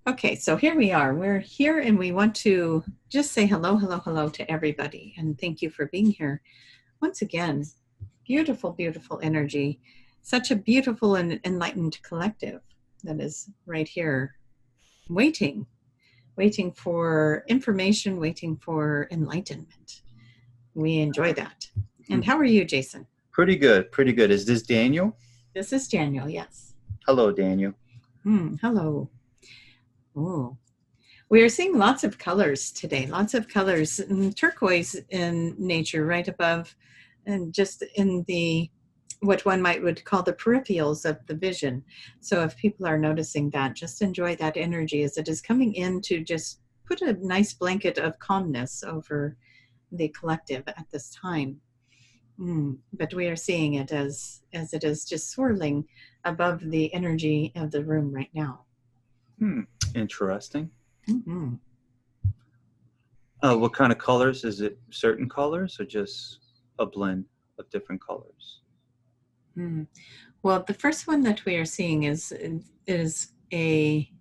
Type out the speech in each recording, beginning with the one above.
Okay, so here we are. We're here and we want to just say hello, hello, hello to everybody. And thank you for being here. Once again, beautiful, beautiful energy. Such a beautiful and enlightened collective that is right here waiting for information, waiting for enlightenment. We enjoy that. And how are you, Jason? Pretty good, pretty good. Is this Daniel? This is Daniel, yes. Hello, Daniel. Hello. Oh, we are seeing lots of colors today, lots of colors, turquoise in nature right above, and just in the, what one would call the peripherals of the vision. So if people are noticing that, just enjoy that energy as it is coming in to just put a nice blanket of calmness over the collective at this time. But we are seeing it as it is just swirling above the energy of the room right now. Interesting. Mm-hmm. What kind of colors? Is it certain colors or just a blend of different colors? Well, the first one that we are seeing is a,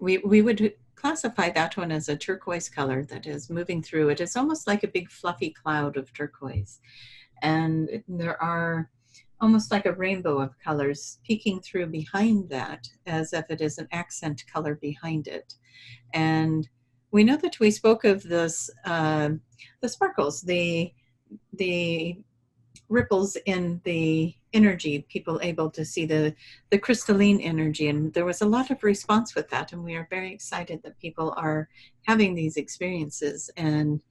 we would classify that one as a turquoise color that is moving through. It is almost like a big fluffy cloud of turquoise. And there are almost like a rainbow of colors peeking through behind that, as if it is an accent color behind it. And we know that we spoke of this, the sparkles, the ripples in the energy, people able to see the crystalline energy. And there was a lot of response with that. And we are very excited that people are having these experiences and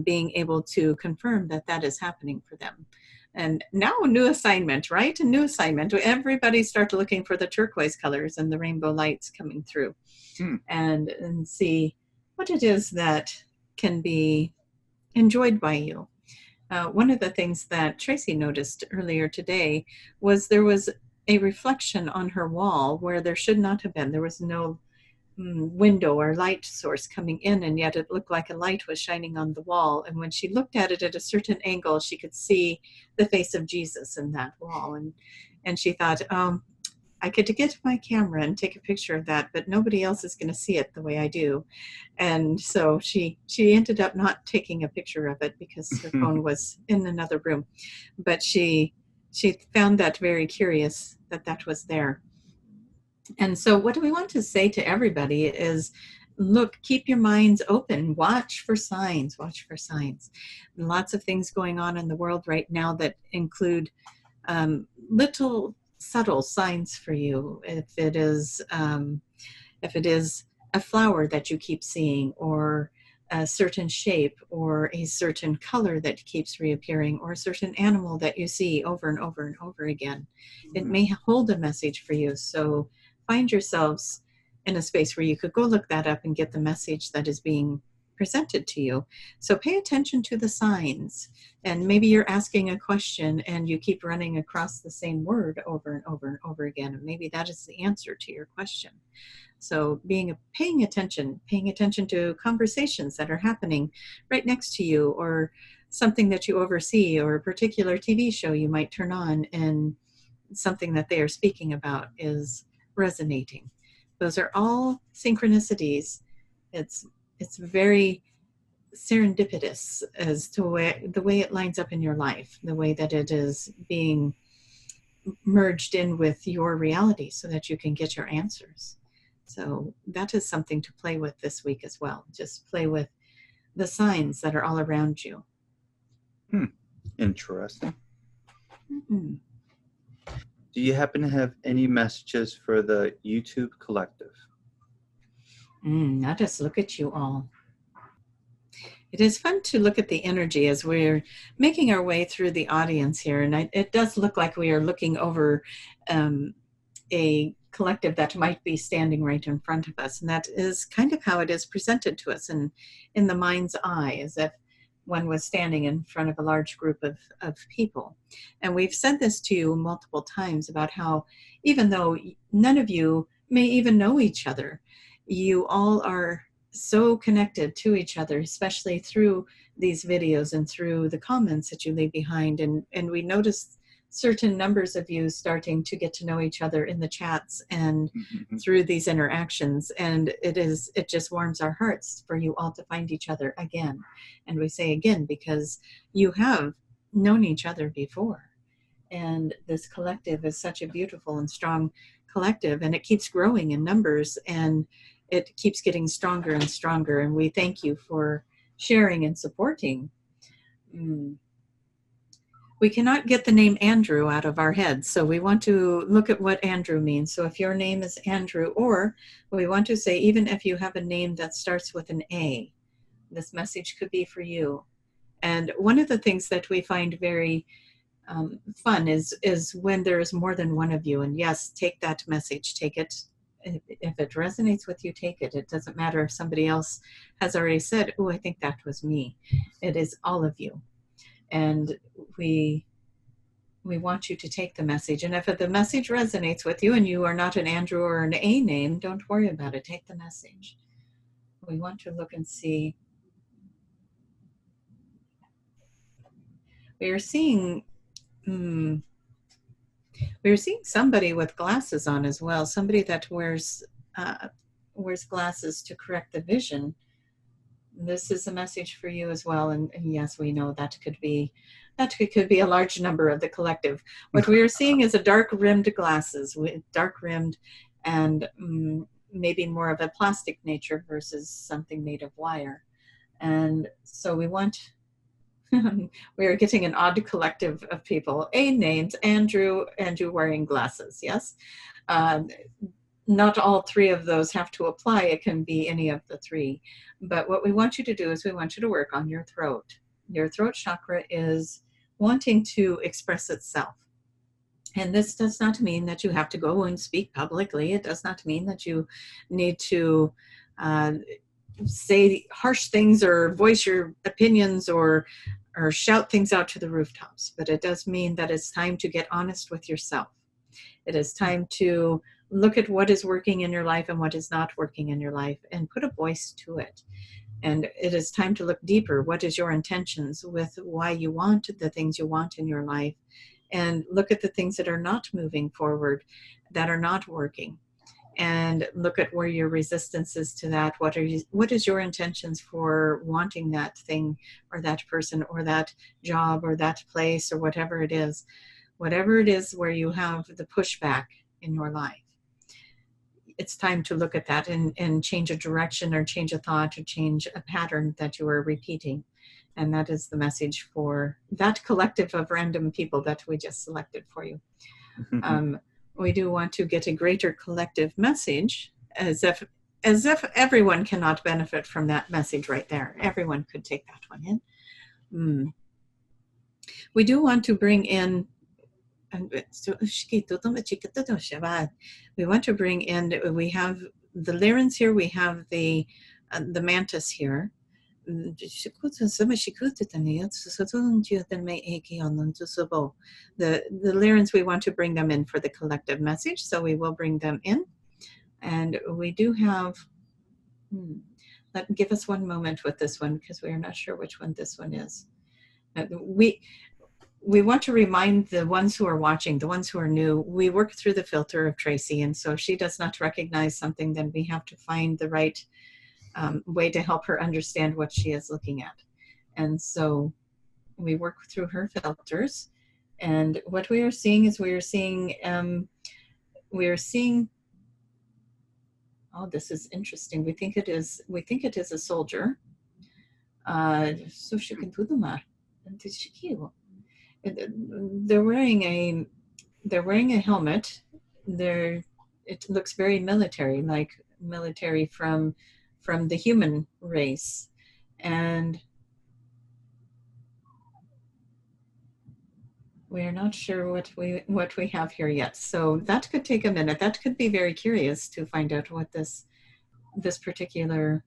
being able to confirm that that is happening for them. And now a new assignment, right? A new assignment. Everybody start looking for the turquoise colors and the rainbow lights coming through and see what it is that can be enjoyed by you. One of the things that Tracie noticed earlier today was there was a reflection on her wall where there should not have been. There was no window or light source coming in, and yet it looked like a light was shining on the wall. And when she looked at it at a certain angle, she could see the face of Jesus in that wall. And she thought, I could get my camera and take a picture of that, but nobody else is going to see it the way I do. And so she ended up not taking a picture of it because her phone was in another room. But she found that very curious that was there. And so what do we want to say to everybody is, look, keep your minds open, watch for signs, Lots of things going on in the world right now that include little subtle signs for you. If it is a flower that you keep seeing, or a certain shape, or a certain color that keeps reappearing, or a certain animal that you see over and over and over again, it may hold a message for you. So find yourselves in a space where you could go look that up and get the message that is being presented to you. So pay attention to the signs. And maybe you're asking a question and you keep running across the same word over and over and over again. And maybe that is the answer to your question. So paying attention to conversations that are happening right next to you, or something that you oversee, or a particular TV show you might turn on and something that they are speaking about is resonating. Those are all synchronicities. It's very serendipitous as to the way it lines up in your life, the way that it is being merged in with your reality so that you can get your answers. So that is something to play with this week as well. Just play with the signs that are all around you. Interesting. Do you happen to have any messages for the YouTube collective? Now just look at you all. It is fun to look at the energy as we're making our way through the audience here. And it does look like we are looking over a collective that might be standing right in front of us. And that is kind of how it is presented to us in the mind's eye, as if one was standing in front of a large group of people. And we've said this to you multiple times about how, even though none of you may even know each other, you all are so connected to each other, especially through these videos and through the comments that you leave behind. And we notice certain numbers of you starting to get to know each other in the chats and through these interactions. And it just warms our hearts for you all to find each other again. And we say again, because you have known each other before. And this collective is such a beautiful and strong collective, and it keeps growing in numbers, and it keeps getting stronger and stronger. And we thank you for sharing and supporting. We cannot get the name Andrew out of our heads, so we want to look at what Andrew means. So if your name is Andrew, or we want to say, even if you have a name that starts with an A, this message could be for you. And one of the things that we find very fun is when there is more than one of you. And yes, take that message, take it. If it resonates with you, take it. It doesn't matter if somebody else has already said, oh, I think that was me. It is all of you. And we want you to take the message. And if the message resonates with you and you are not an Andrew or an A name, don't worry about it. Take the message. We want to look and see. We are seeing somebody with glasses on as well. Somebody that wears glasses to correct the vision. This is a message for you as well. And yes, we know that could be a large number of the collective. What we are seeing is a dark rimmed glasses, dark rimmed, and maybe more of a plastic nature versus something made of wire. And so we are getting an odd collective of people. A names, Andrew wearing glasses, yes. Not all three of those have to apply. It can be any of the three. But what we want you to do is we want you to work on your throat. Your throat chakra is wanting to express itself. And this does not mean that you have to go and speak publicly. It does not mean that you need to say harsh things or voice your opinions or shout things out to the rooftops. But it does mean that it's time to get honest with yourself. It is time to look at what is working in your life and what is not working in your life and put a voice to it. And it is time to look deeper. What is your intentions with why you want the things you want in your life? And look at the things that are not moving forward, that are not working. And look at where your resistance is to that. What is your intentions for wanting that thing or that person or that job or that place or whatever it is where you have the pushback in your life. It's time to look at that and change a direction or change a thought or change a pattern that you are repeating. And that is the message for that collective of random people that we just selected for you. We do want to get a greater collective message, as if everyone cannot benefit from that message right there. Everyone could take that one in. We do want to bring in, we have the Lyrans here, we have the Mantis here. The Lyrans, we want to bring them in for the collective message, so we will bring them in. And we do have, give us one moment with this one, because we are not sure which one this one is. We want to remind the ones who are watching, the ones who are new, we work through the filter of Tracie, and so if she does not recognize something, then we have to find the right way to help her understand what she is looking at. And so we work through her filters, and what we are seeing is we are seeing, oh, this is interesting. We think it is a soldier. So she can do them. They're wearing a helmet. It looks very military, like military from the human race. And we are not sure what we have here yet. So that could take a minute. That could be very curious to find out what this particular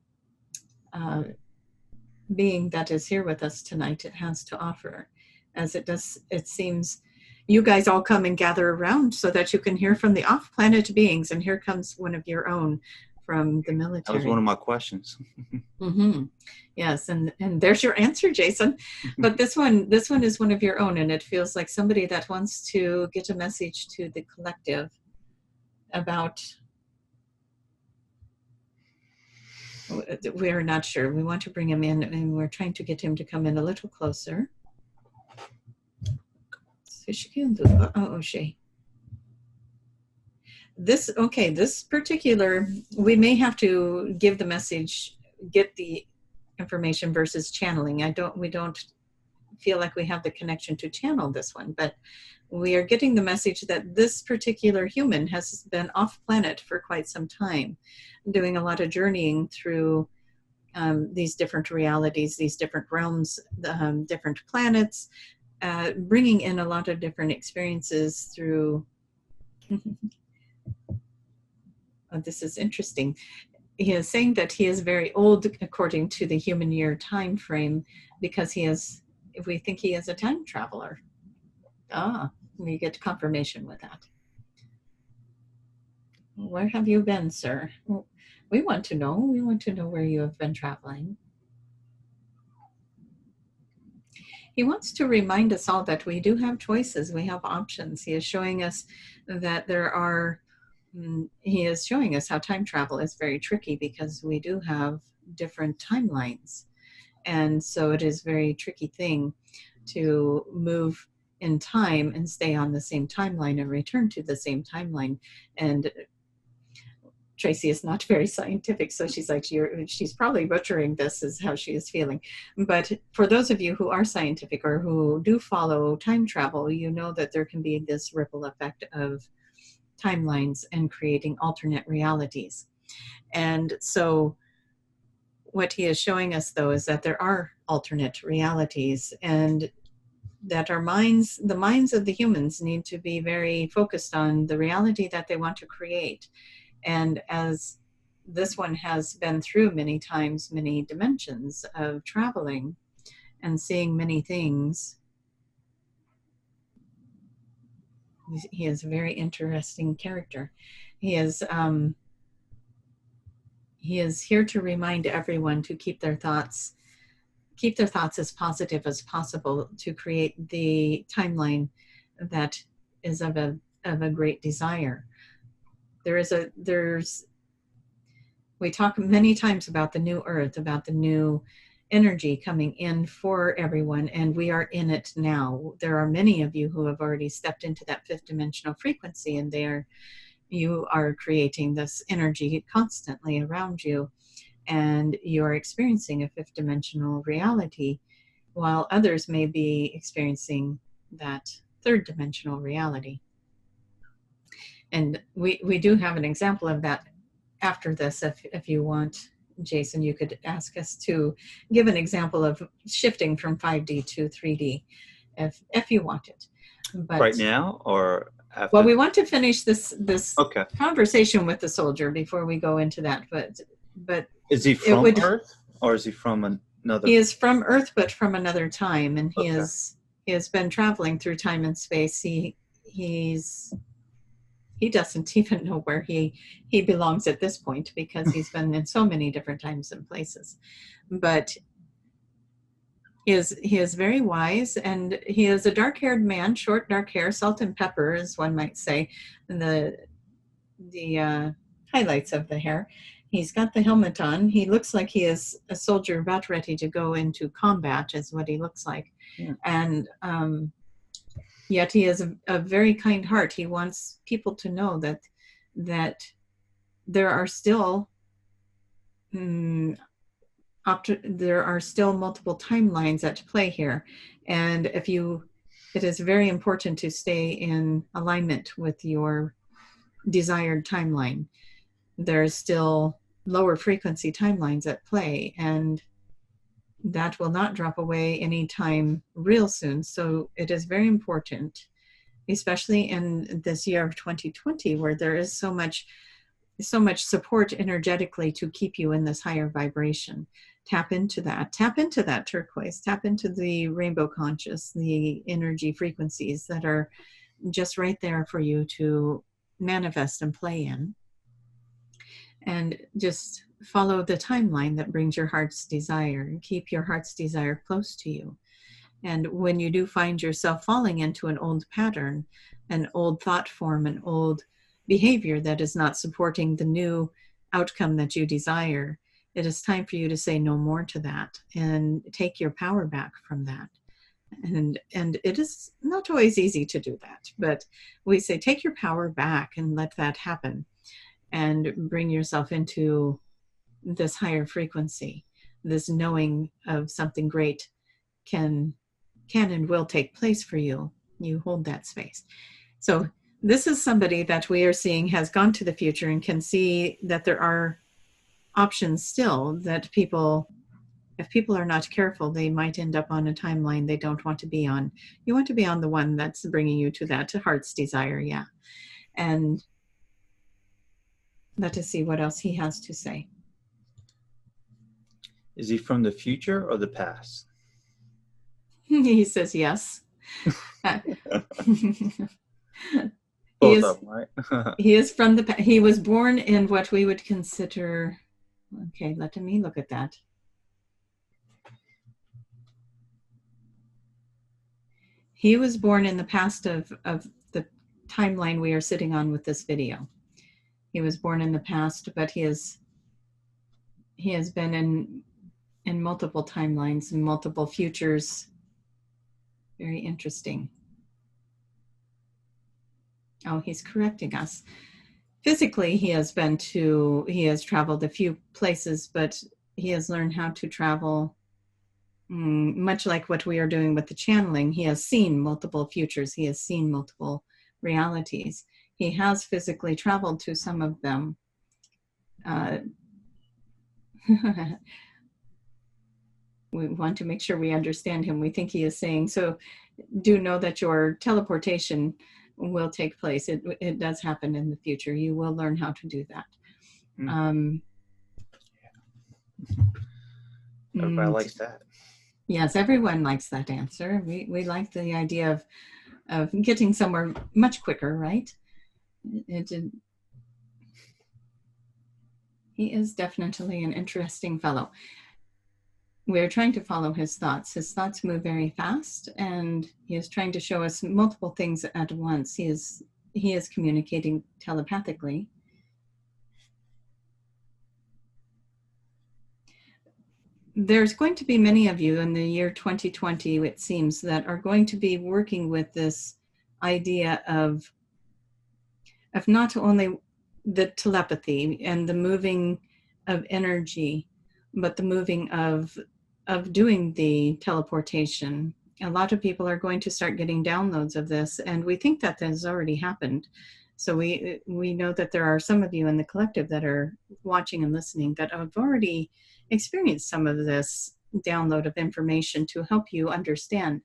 being that is here with us tonight has to offer. As it seems you guys all come and gather around so that you can hear from the off-planet beings, and here comes one of your own from the That was military. one of my questions. Mm-hmm. Yes, and there's your answer, Jason. But this one is one of your own, and it feels like somebody that wants to get a message to the collective about. We're not sure. We want to bring him in, and we're trying to get him to come in a little closer. This particular, we may have to give the message, get the information versus channeling. We don't feel like we have the connection to channel this one, but we are getting the message that this particular human has been off planet for quite some time, doing a lot of journeying through these different realities, these different realms, different planets, bringing in a lot of different experiences through. Oh, this is interesting. He is saying that he is very old according to the human year time frame, because we think he is a time traveler. We get confirmation with that. Where have you been, sir? We want to know. We want to know where you have been traveling. He wants to remind us all that we do have choices. We have options. He is showing us that he is showing us how time travel is very tricky, because we do have different timelines. And so it is a very tricky thing to move in time and stay on the same timeline and return to the same timeline. And Tracie is not very scientific, so she's like, she's probably butchering this, is how she is feeling. But for those of you who are scientific or who do follow time travel, you know that there can be this ripple effect of timelines and creating alternate realities. And so what he is showing us, though, is that there are alternate realities, and that the minds of the humans need to be very focused on the reality that they want to create. And as this one has been through many times, many dimensions of traveling and seeing many things, he is a very interesting character. He is here to remind everyone to keep their thoughts as positive as possible, to create the timeline that is of a great desire. We talk many times about the new earth, about the new energy coming in for everyone, and we are in it now. There are many of you who have already stepped into that fifth dimensional frequency, and you are creating this energy constantly around you, and you are experiencing a fifth dimensional reality, while others may be experiencing that third dimensional reality. And we do have an example of that after this. If you want, Jason, you could ask us to give an example of shifting from 5D to 3D if you want it. But right now or after? Well, we want to finish this okay. conversation with the soldier before we go into that. But is he from Earth, or is he from another? He is from Earth, but from another time, and he has been traveling through time and space. He doesn't even know where he belongs at this point, because he's been in so many different times and places. But he is very wise, and he is a dark-haired man, short dark hair, salt and pepper, as one might say, and the highlights of the hair. He's got the helmet on. He looks like he is a soldier about ready to go into combat, is what he looks like. Yeah. And yet he has a very kind heart. He wants people to know that there are still there are still multiple timelines at play here, and it is very important to stay in alignment with your desired timeline. There's still lower frequency timelines at play, and that will not drop away anytime real soon. So it is very important, especially in this year of 2020, where there is so much support energetically to keep you in this higher vibration. Tap into that turquoise, tap into the rainbow conscious, the energy frequencies that are just right there for you to manifest and play in. And just follow the timeline that brings your heart's desire, and keep your heart's desire close to you. And when you do find yourself falling into an old pattern, an old thought form, an old behavior that is not supporting the new outcome that you desire, it is time for you to say no more to that and take your power back from that. And it is not always easy to do that, but we say take your power back and let that happen, and bring yourself into this higher frequency, this knowing of something great can and will take place for you. You hold that space. So this is somebody that we are seeing has gone to the future and can see that there are options still, that people, if people are not careful, they might end up on a timeline they don't want to be on. You want to be on the one that's bringing you to that heart's desire, yeah. And let us see what else he has to say. Is he from the future or the past? He says yes. Both of them, right? He is from the, he was born in what we would consider, okay, let me look at that. He was born in the past of the timeline we are sitting on with this video. He was born in the past, but he has been in multiple timelines and multiple futures. Very interesting. Oh, he's correcting us. Physically, he has traveled a few places, but he has learned how to travel, much like what we are doing with the channeling. He has seen multiple futures. He has seen multiple realities. He has physically traveled to some of them. We want to make sure we understand him. We think he is saying, so do know that your teleportation will take place. It does happen in the future. You will learn how to do that. Everybody likes that. Yes, everyone likes that answer. We like the idea of getting somewhere much quicker, right? He is definitely an interesting fellow. We're trying to follow his thoughts. His thoughts move very fast, and he is trying to show us multiple things at once. He is communicating telepathically. There's going to be many of you in the year 2020, it seems, that are going to be working with this idea of not only the telepathy and the moving of energy, but the moving of doing the teleportation. A lot of people are going to start getting downloads of this, and we think that has already happened. So we know that there are some of you in the collective that are watching and listening that have already experienced some of this download of information to help you understand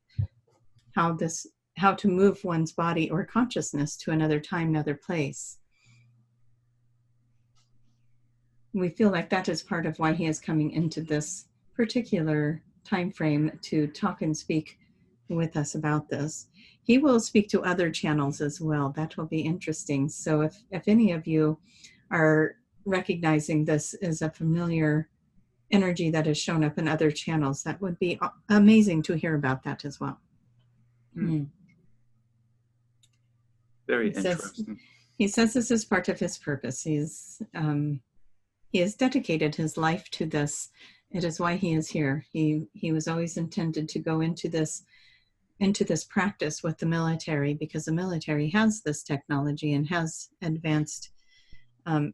how to move one's body or consciousness to another time, another place. We feel like that is part of why he is coming into this particular time frame to talk and speak with us about this. He will speak to other channels as well. That will be interesting. So if any of you are recognizing this as a familiar energy that has shown up in other channels, that would be amazing to hear about that as well. Very interesting. He says this is part of his purpose. He has dedicated his life to this. It is why he is here. He was always intended to go into this practice with the military, because the military has this technology and has advanced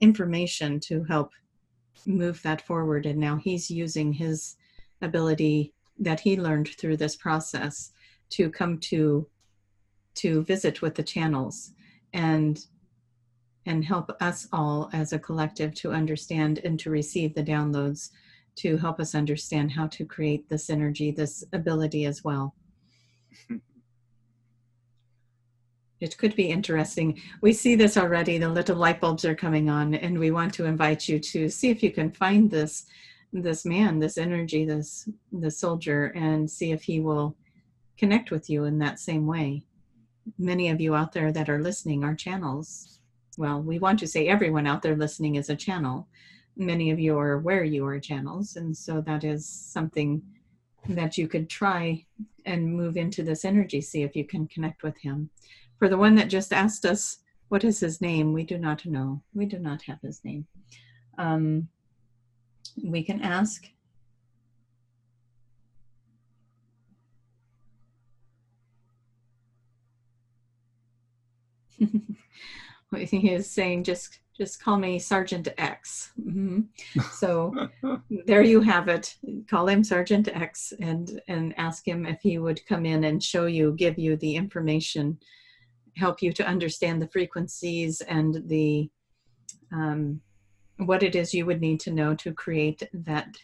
information to help move that forward. And now he's using his ability that he learned through this process to come to visit with the channels and help us all as a collective to understand and to receive the downloads, to help us understand how to create this energy, this ability as well. It could be interesting. We see this already. The little light bulbs are coming on, and we want to invite you to see if you can find this man, this energy, this soldier, and see if he will connect with you in that same way. Many of you out there that are listening are channels. well, we want to say everyone out there listening is a channel. Many of you are aware you are channels, and so that is something that you could try and move into this energy, see if you can connect with him. For the one that just asked us, what is his name? We do not know. We do not have his name. We can ask. He is saying, just call me Sergent X. Mm-hmm. So there you have it. Call him Sergent X and ask him if he would come in and show you, give you the information, help you to understand the frequencies and the what it is you would need to know to create that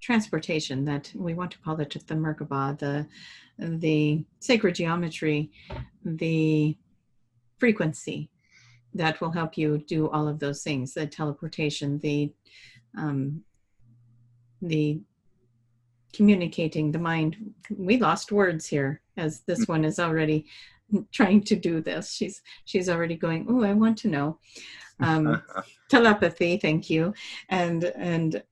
transportation, that we want to call it the Merkaba, the sacred geometry, the frequency that will help you do all of those things, the teleportation, the communicating, the mind. We lost words here, as this one is already trying to do this. She's already going, oh, I want to know. Telepathy, thank you. And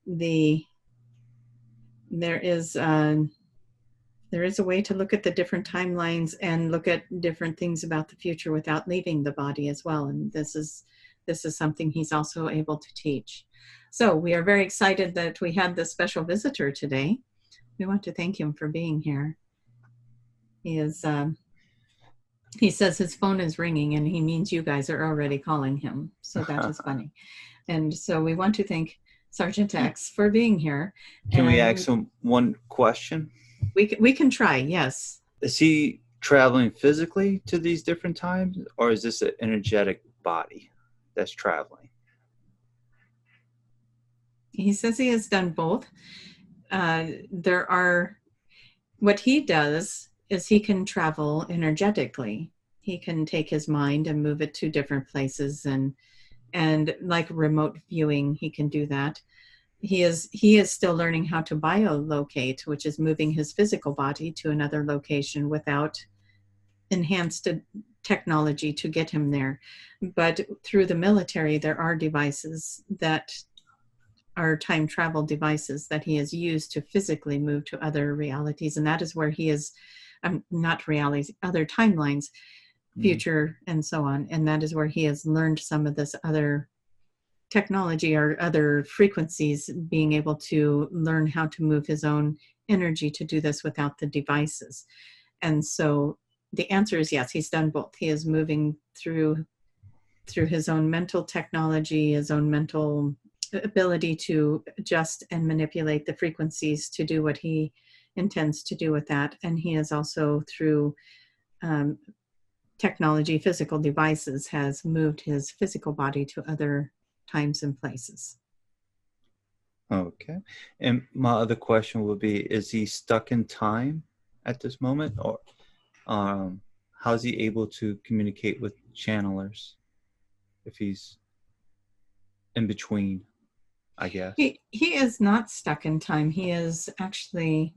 there is a way to look at the different timelines and look at different things about the future without leaving the body as well. And this is something he's also able to teach. So we are very excited that we had this special visitor today. We want to thank him for being here. He says his phone is ringing and he means you guys are already calling him. So that is funny. And so we want to thank Sergeant X for being here. Can we ask him one question? We can try, yes. Is he traveling physically to these different times, or is this an energetic body that's traveling? He says he has done both. What he does is he can travel energetically. He can take his mind and move it to different places, and like remote viewing, he can do that. He is still learning how to biolocate, which is moving his physical body to another location without enhanced technology to get him there. But through the military, there are devices that are time travel devices that he has used to physically move to other realities. And that is where he is, not realities, other timelines, future and so on. And that is where he has learned some of this other technology or other frequencies, being able to learn how to move his own energy to do this without the devices. And so the answer is yes, he's done both. He is moving through his own mental technology, his own mental ability to adjust and manipulate the frequencies to do what he intends to do with that. And he is also, through technology, physical devices, has moved his physical body to other times and places. Okay. And my other question would be, is he stuck in time at this moment, or how's he able to communicate with channelers if he's in between, I guess? He is not stuck in time. He is actually,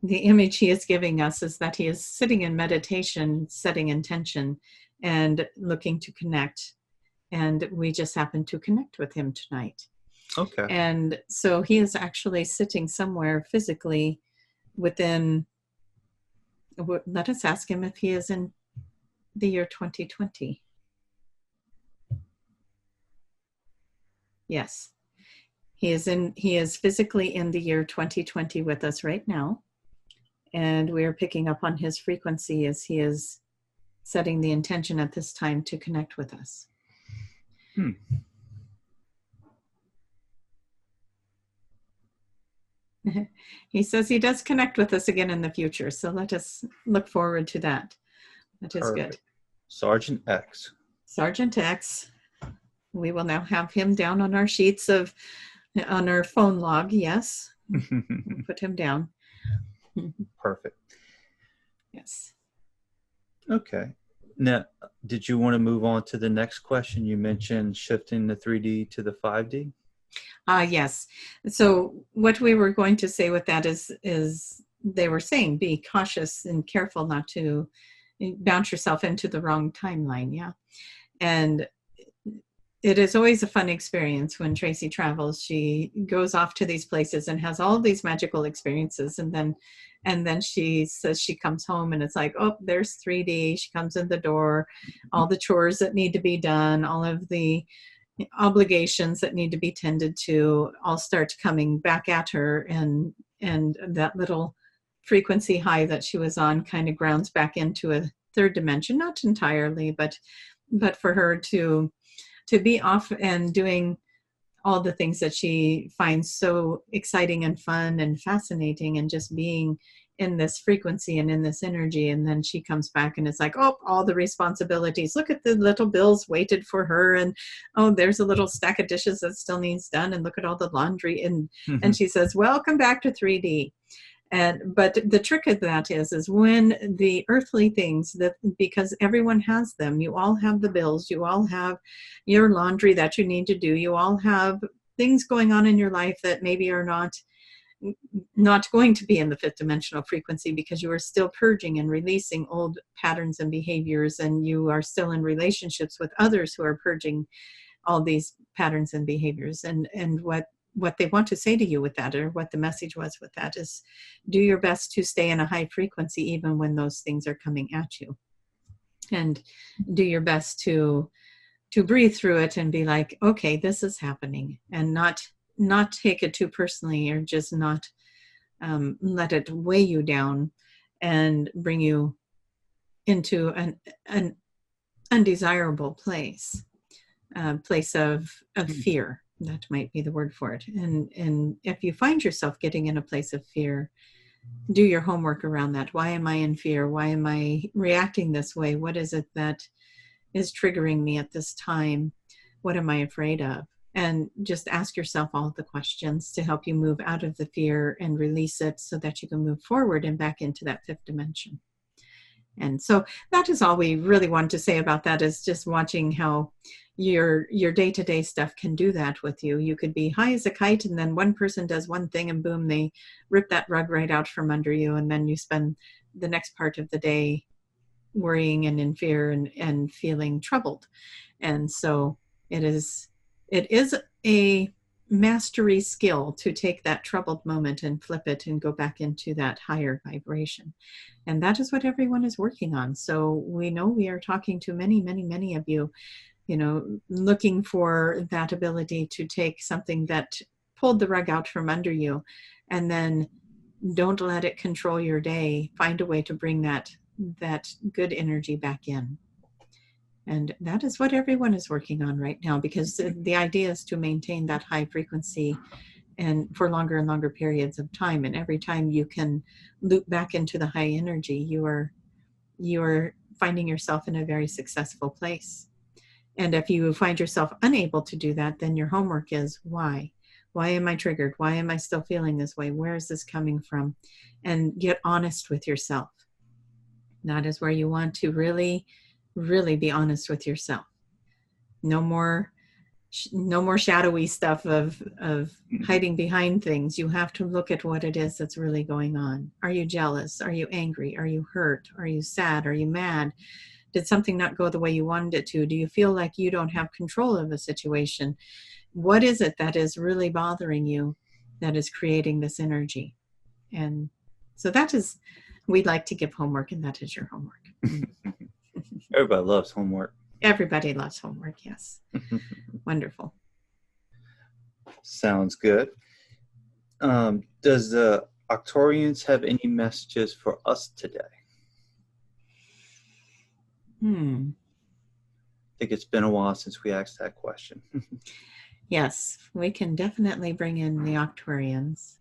the image he is giving us is that he is sitting in meditation, setting intention and looking to connect. And we just happened to connect with him tonight. Okay. And so he is actually sitting somewhere physically within, let us ask him if he is in the year 2020. Yes. He is physically in the year 2020 with us right now. And we are picking up on his frequency as he is setting the intention at this time to connect with us. He says he does connect with us again in the future, so let us look forward to that. That is Perfect. Good. Sergeant X. Sergeant X. We will now have him down on our sheets on our phone log, yes. We'll put him down. Perfect. Yes. Okay. Now, did you want to move on to the next question? You mentioned shifting the 3D to the 5D. Yes. So what we were going to say with that is they were saying be cautious and careful not to you bounce yourself into the wrong timeline. Yeah. And it is always a fun experience when Tracie travels. She goes off to these places and has all these magical experiences, and then she says she comes home and it's like, oh, there's 3D. She comes in the door, all the chores that need to be done, all of the obligations that need to be tended to all start coming back at her, and that little frequency high that she was on kind of grounds back into a third dimension, not entirely, but for her to be off and doing all the things that she finds so exciting and fun and fascinating, and just being in this frequency and in this energy. And then she comes back and it's like, oh, all the responsibilities. Look at the little bills waited for her. And oh, there's a little stack of dishes that still needs done. And look at all the laundry. And she says, welcome back to 3D. But the trick of that is when the earthly things, that because everyone has them, you all have the bills, you all have your laundry that you need to do, you all have things going on in your life that maybe are not going to be in the fifth dimensional frequency, because you are still purging and releasing old patterns and behaviors, and you are still in relationships with others who are purging all these patterns and behaviors. And what they want to say to you with that, or what the message was with that, is do your best to stay in a high frequency even when those things are coming at you, and do your best to breathe through it and be like, okay, this is happening, and not take it too personally, or just not let it weigh you down and bring you into an undesirable place of fear. That might be the word for it. And if you find yourself getting in a place of fear, do your homework around that. Why am I in fear? Why am I reacting this way? What is it that is triggering me at this time? What am I afraid of? And just ask yourself all of the questions to help you move out of the fear and release it, so that you can move forward and back into that fifth dimension. And so that is all we really want to say about that, is just watching how your day-to-day stuff can do that with you. You could be high as a kite, and then one person does one thing and boom, they rip that rug right out from under you. And then you spend the next part of the day worrying and in fear and feeling troubled. And so it is a mastery skill to take that troubled moment and flip it and go back into that higher vibration. And that is what everyone is working on. So we know we are talking to many, many, many of you, looking for that ability to take something that pulled the rug out from under you, and then don't let it control your day. Find a way to bring that good energy back in. And that is what everyone is working on right now, because the idea is to maintain that high frequency and for longer and longer periods of time. And every time you can loop back into the high energy, you are finding yourself in a very successful place. And if you find yourself unable to do that, then your homework is why? Why am I triggered? Why am I still feeling this way? Where is this coming from? And get honest with yourself. That is where you want to really, really be honest with yourself. No more shadowy stuff of hiding behind things. You have to look at what it is that's really going on. Are you jealous? Are you angry? Are you hurt? Are you sad? Are you mad? Did something not go the way you wanted it to? Do you feel like you don't have control of a situation? What is it that is really bothering you that is creating this energy? And so that is, we'd like to give homework, and that is your homework. Everybody loves homework. Everybody loves homework, yes. Wonderful. Sounds good. Does the Acrturians have any messages for us today? I think it's been a while since we asked that question. Yes, we can definitely bring in the Acrturians.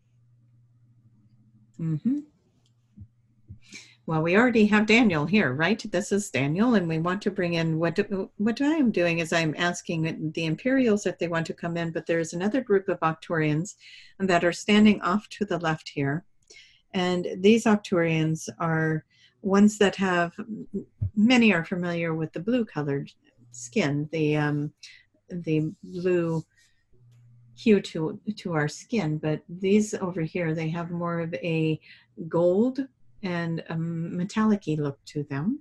Well, we already have Daniel here, right? This is Daniel, and we want to bring in what I am doing is I'm asking the Imperials if they want to come in, but there's another group of Acrturians that are standing off to the left here. And these Acrturians are ones that have, many are familiar with the blue colored skin, the blue hue to our skin, but these over here, they have more of a gold and a metallic-y look to them.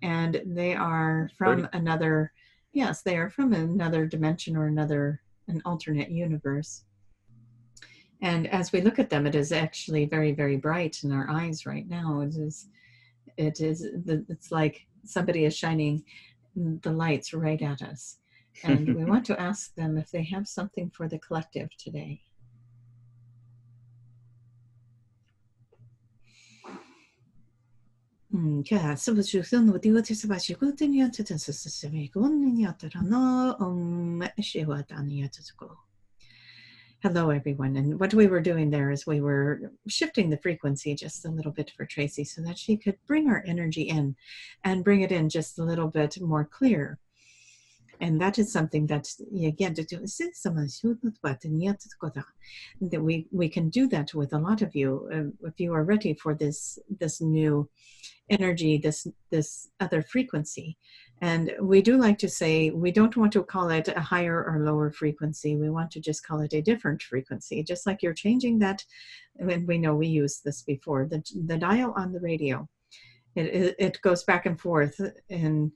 and they are from 30. another, yes, they are from another dimension or an alternate universe. And as we look at them, it is actually very, very bright in our eyes right now. It's like somebody is shining the lights right at us. And we want to ask them if they have something for the collective today. Hello, everyone. And what we were doing there is we were shifting the frequency just a little bit for Tracie so that she could bring our energy in and bring it in just a little bit more clear. And that is something that, again, that we can do that with a lot of you. If you are ready for this new energy, this other frequency. And we do like to say, we don't want to call it a higher or lower frequency. We want to just call it a different frequency, just like you're changing that. And we know we used this before, the dial on the radio. It goes back and forth and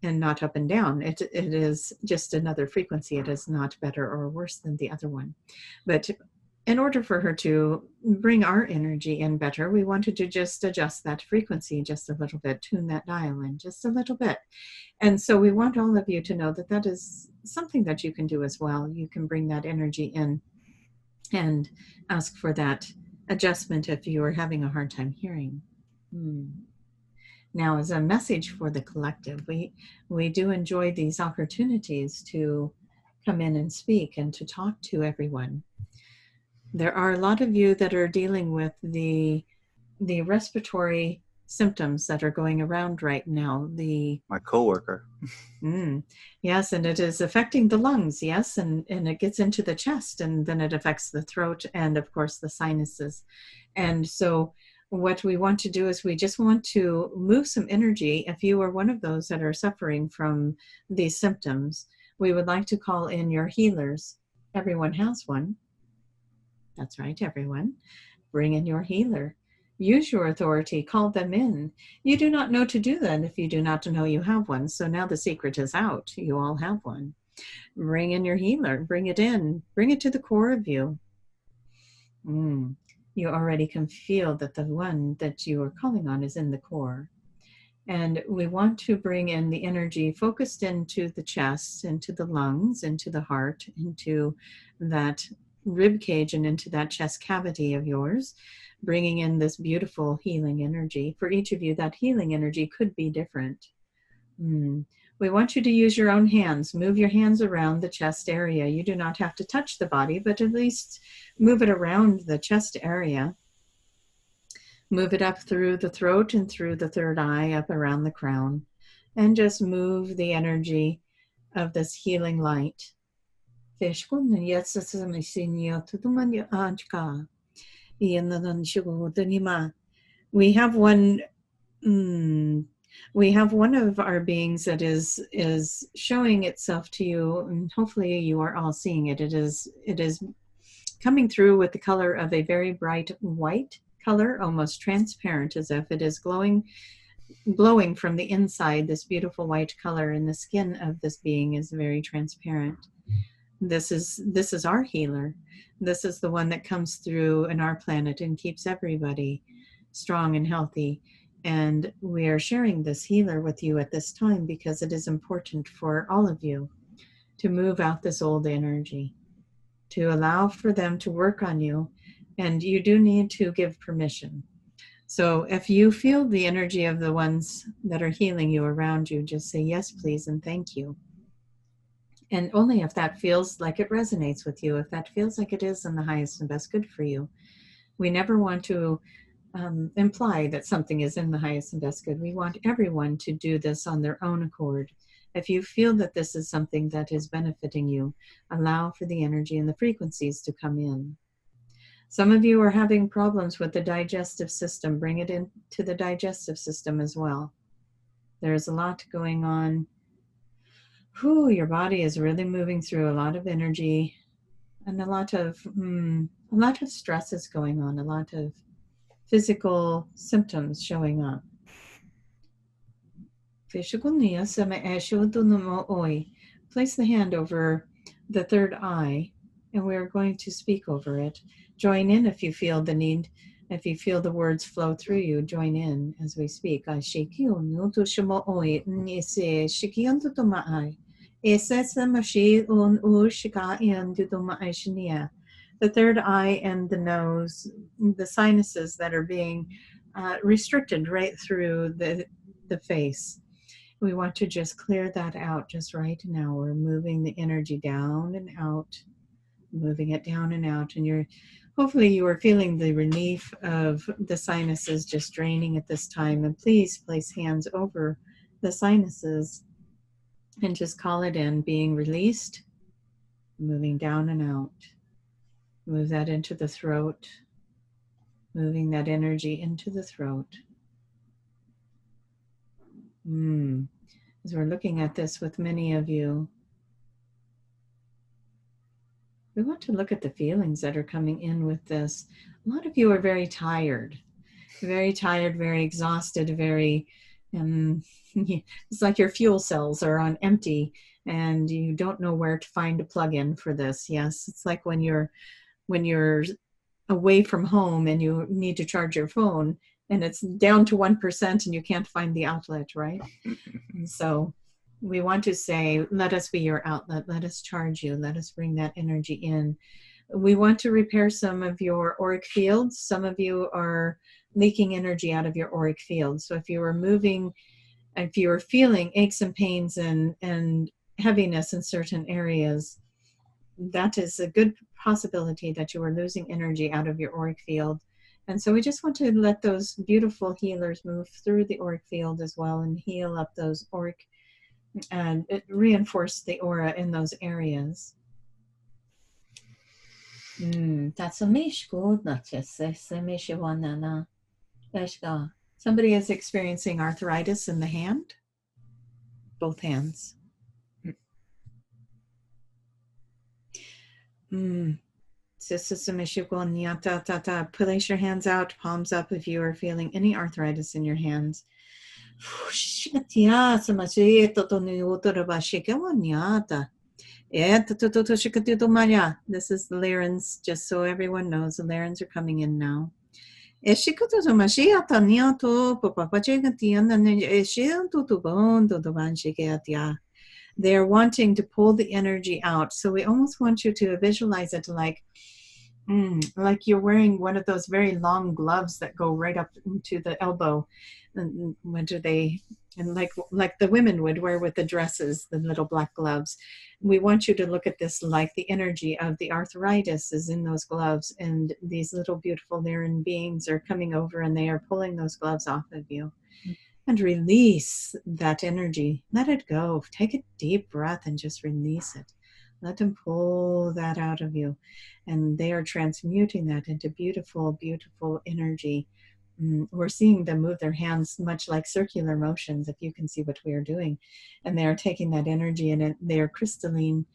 not up and down. It is just another frequency. It is not better or worse than the other one. But in order for her to bring our energy in better, we wanted to just adjust that frequency just a little bit, tune that dial in just a little bit. And so we want all of you to know that that is something that you can do as well. You can bring that energy in and ask for that adjustment if you are having a hard time hearing. Now, as a message for the collective, we do enjoy these opportunities to come in and speak and to talk to everyone. There are a lot of you that are dealing with the respiratory symptoms that are going around right now. My coworker. Yes, and it is affecting the lungs, yes, and it gets into the chest, and then it affects the throat and, of course, the sinuses. And so what we want to do is we just want to move some energy. If you are one of those that are suffering from these symptoms, we would like to call in your healers. Everyone has one. That's right, everyone. Bring in your healer. Use your authority. Call them in. You do not know to do that if you do not know you have one. So now the secret is out. You all have one. Bring in your healer. Bring it in. Bring it to the core of you. You already can feel that the one that you are calling on is in the core. And we want to bring in the energy focused into the chest, into the lungs, into the heart, into that rib cage and into that chest cavity of yours, bringing in this beautiful healing energy. For each of you, that healing energy could be different. We want you to use your own hands. Move your hands around the chest area. You do not have to touch the body, but at least move it around the chest area. Move it up through the throat and through the third eye, up around the crown. And just move the energy of this healing light. We have one. We have one of our beings that is showing itself to you, and hopefully you are all seeing it. It is coming through with the color of a very bright white color, almost transparent, as if it is glowing from the inside. This beautiful white color, and the skin of this being is very transparent. This is our healer. This is the one that comes through in our planet and keeps everybody strong and healthy. And we are sharing this healer with you at this time because it is important for all of you to move out this old energy, to allow for them to work on you. And you do need to give permission. So if you feel the energy of the ones that are healing you around you, just say yes, please, and thank you. And only if that feels like it resonates with you, if that feels like it is in the highest and best good for you. We never want to imply that something is in the highest and best good. We want everyone to do this on their own accord. If you feel that this is something that is benefiting you, allow for the energy and the frequencies to come in. Some of you are having problems with the digestive system. Bring it into the digestive system as well. There's a lot going on. Your body is really moving through a lot of energy, and a lot of stress is going on, a lot of physical symptoms showing up. Place the hand over the third eye, and we're going to speak over it. Join in if you feel the need, if you feel the words flow through you, join in as we speak. The third eye and the nose, the sinuses that are being restricted right through the face. We want to just clear that out just right now. We're moving the energy down and out, moving it down and out. And hopefully you are feeling the relief of the sinuses just draining at this time. And please place hands over the sinuses and just call it in, being released, moving down and out. Move that into the throat, moving that energy into the throat. As we're looking at this with many of you, we want to look at the feelings that are coming in with this. A lot of you are very tired, very exhausted, very, it's like your fuel cells are on empty and you don't know where to find a plug-in for this. Yes, it's like when you're away from home and you need to charge your phone and it's down to 1% and you can't find the outlet, right? And so we want to say, let us be your outlet. Let us charge you. Let us bring that energy in. We want to repair some of your auric fields. Some of you are leaking energy out of your auric field. So if you are moving, if you are feeling aches and pains and heaviness in certain areas, that is a good possibility that you are losing energy out of your auric field. And so we just want to let those beautiful healers move through the auric field as well and heal up those auric and reinforce the aura in those areas. Somebody is experiencing arthritis in the hand, both hands. Place your hands out, palms up if you are feeling any arthritis in your hands. This is the Lyrans, just so everyone knows, the Lyrans are coming in now. They are wanting to pull the energy out. So we almost want you to visualize it like you're wearing one of those very long gloves that go right up into the elbow. And like the women would wear with the dresses, the little black gloves. We want you to look at this like the energy of the arthritis is in those gloves, and these little beautiful Lyran beings are coming over and they are pulling those gloves off of you. And release that energy. Let it go. Take a deep breath and just release it. Let them pull that out of you. And they are transmuting that into beautiful, beautiful energy. We're seeing them move their hands much like circular motions, if you can see what we are doing. And they are taking that energy and they are crystalline.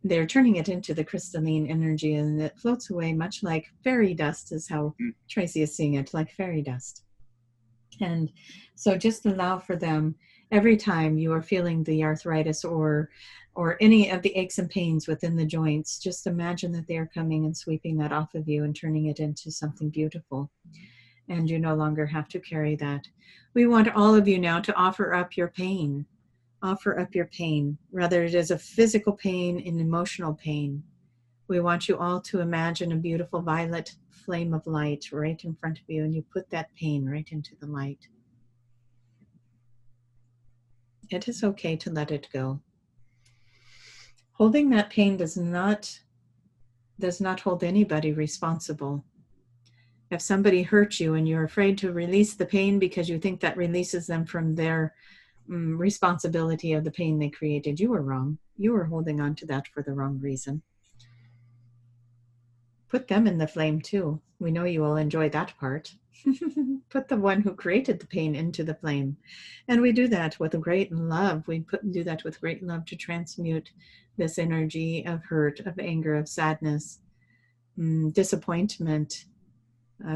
They're turning it into the crystalline energy, and it floats away much like fairy dust is how Tracie is seeing it, like fairy dust. And so just allow for them every time you are feeling the arthritis or any of the aches and pains within the joints, just imagine that they are coming and sweeping that off of you and turning it into something beautiful. And you no longer have to carry that. We want all of you now to offer up your pain. Offer up your pain, whether it is a physical pain, an emotional pain. We want you all to imagine a beautiful violet flame of light right in front of you, and you put that pain right into the light. It is okay to let it go. Holding that pain does not hold anybody responsible. If somebody hurt you and you're afraid to release the pain because you think that releases them from their responsibility of the pain they created, you were wrong. You were holding on to that for the wrong reason. Put them in the flame too. We know you will enjoy that part. Put the one who created the pain into the flame. And we do that with a great love. We do that with great love to transmute this energy of hurt, of anger, of sadness, disappointment,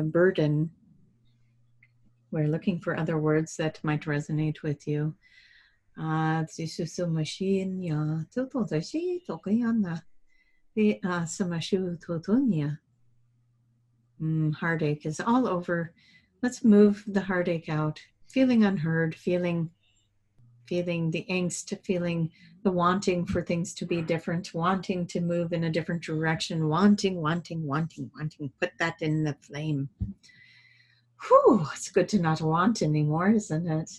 burden. We're looking for other words that might resonate with you. Zisusu machine ya toto zashi tokayana. The samashu totonia. Heartache is all over. Let's move the heartache out. Feeling unheard, feeling the angst, feeling the wanting for things to be different, wanting to move in a different direction, wanting. Put that in the flame. Whew, it's good to not want anymore, isn't it?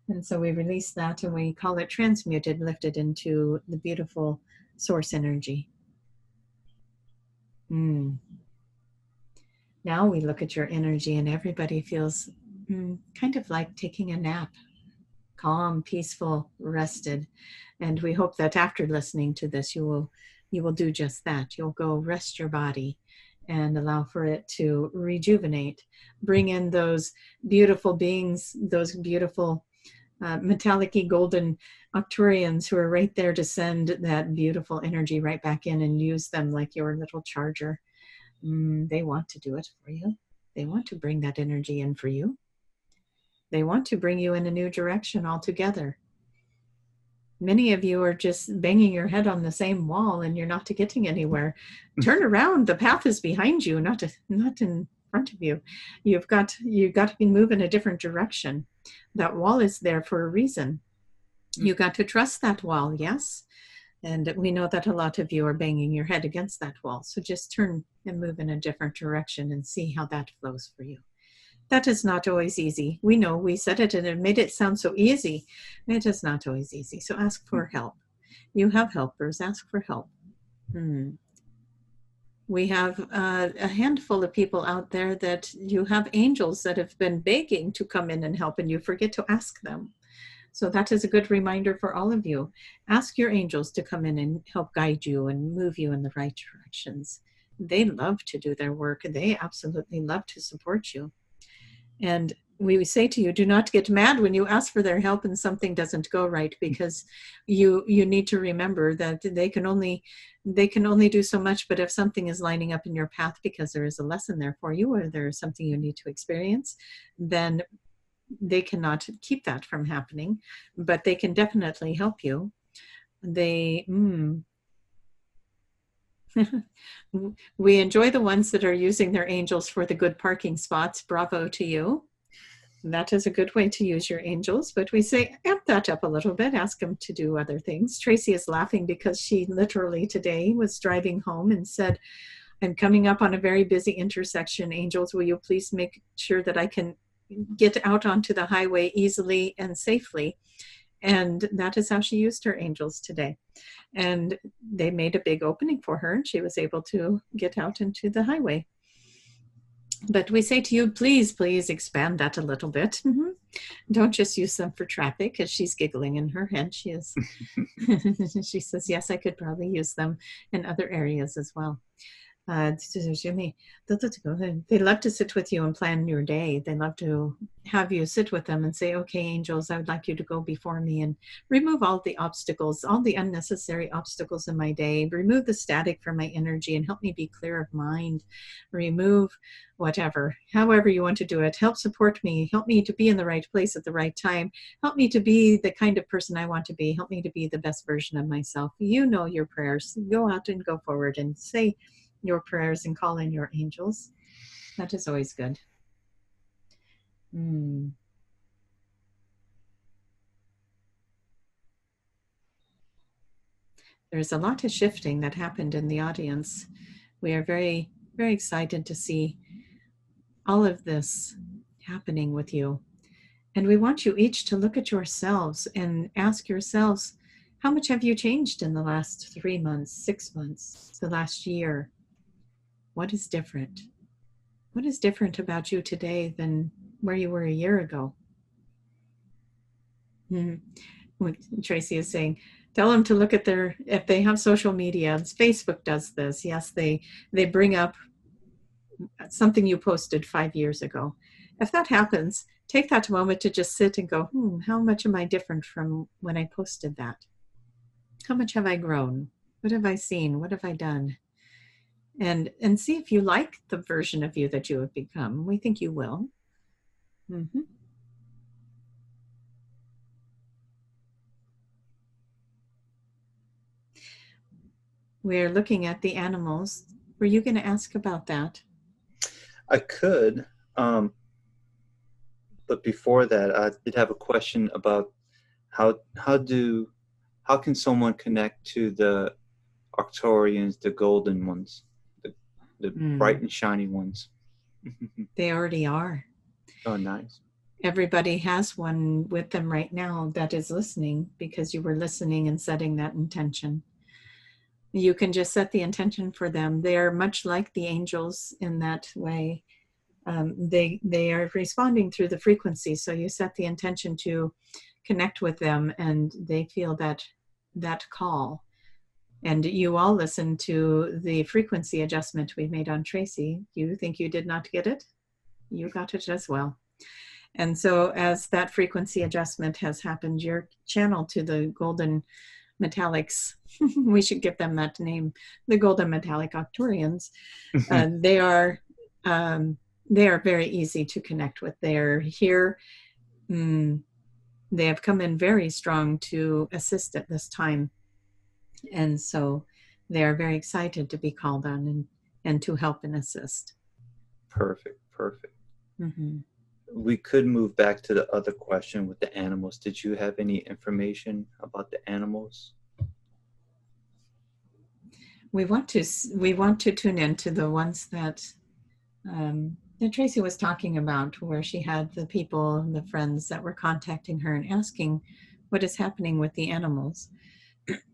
And so we release that and we call it transmuted, lifted into the beautiful source energy. Now we look at your energy and everybody feels kind of like taking a nap, calm, peaceful, rested. And we hope that after listening to this, you will do just that. You'll go rest your body and allow for it to rejuvenate. Bring in those beautiful beings, those beautiful metallic-y Golden Acrturians who are right there to send that beautiful energy right back in and use them like your little charger. They want to do it for you. They want to bring that energy in for you. They want to bring you in a new direction altogether. Many of you are just banging your head on the same wall and you're not getting anywhere. Turn around. The path is behind you, not in front of you. You've got to be moving a different direction. That wall is there for a reason. You got to trust that wall, yes? And we know that a lot of you are banging your head against that wall. So just turn and move in a different direction and see how that flows for you. That is not always easy. We know, we said it and it made it sound so easy. It is not always easy. So ask for help. You have helpers, ask for help. We have a handful of people out there that you have angels that have been begging to come in and help and you forget to ask them. So that is a good reminder for all of you. Ask your angels to come in and help guide you and move you in the right directions. They love to do their work. They absolutely love to support you. And we say to you, do not get mad when you ask for their help and something doesn't go right, because you need to remember that they can only do so much. But if something is lining up in your path because there is a lesson there for you, or there is something you need to experience, then they cannot keep that from happening, but they can definitely help you. We enjoy the ones that are using their angels for the good parking spots. Bravo to you. That is a good way to use your angels, but we say amp that up a little bit, ask them to do other things. Tracie is laughing because she literally today was driving home and said, I'm coming up on a very busy intersection. Angels, will you please make sure that I can get out onto the highway easily and safely? And that is how she used her angels today. And they made a big opening for her and she was able to get out into the highway. But we say to you, please expand that a little bit. Don't just use them for traffic, because she's giggling in her head. She is. She says, yes, I could probably use them in other areas as well. They love to sit with you and plan your day. They love to have you sit with them and say, okay, angels, I would like you to go before me and remove all the obstacles, all the unnecessary obstacles in my day. Remove the static from my energy and help me be clear of mind. Remove whatever, however you want to do it. Help support me. Help me to be in the right place at the right time. Help me to be the kind of person I want to be. Help me to be the best version of myself. You know your prayers. Go out and go forward and say your prayers and call in your angels. That is always good. There's a lot of shifting that happened in the audience. We are very, very excited to see all of this happening with you. And we want you each to look at yourselves and ask yourselves, how much have you changed in the last 3 months, 6 months, the last year? What is different? What is different about you today than where you were a year ago? Tracie is saying, tell them to look at if they have social media. Facebook does this. Yes, they bring up something you posted 5 years ago. If that happens, take that moment to just sit and go, how much am I different from when I posted that? How much have I grown? What have I seen? What have I done? And see if you like the version of you that you have become. We think you will. we're looking at the animals. Were you going to ask about that? I could, but before that, I did have a question about how can someone connect to the Arcturians, the golden ones, the bright and shiny ones? They already are. Oh, nice. Everybody has one with them right now that is listening, because you were listening and setting that intention. You can just set the intention for them. They are much like the angels in that way. They are responding through the frequency. So you set the intention to connect with them, and they feel that call. And you all listen to the frequency adjustment we made on Tracie. You think you did not get it? You got it as well. And so as that frequency adjustment has happened, your channel to the golden metallics, we should give them that name, the golden metallic Arcturians, they are very easy to connect with. They're here. They have come in very strong to assist at this time. And so they are very excited to be called on and to help and assist. Perfect. We could move back to the other question with the animals. Did you have any information about the animals? We want to tune into the ones that Tracie was talking about, where she had the people, the friends that were contacting her and asking what is happening with the animals.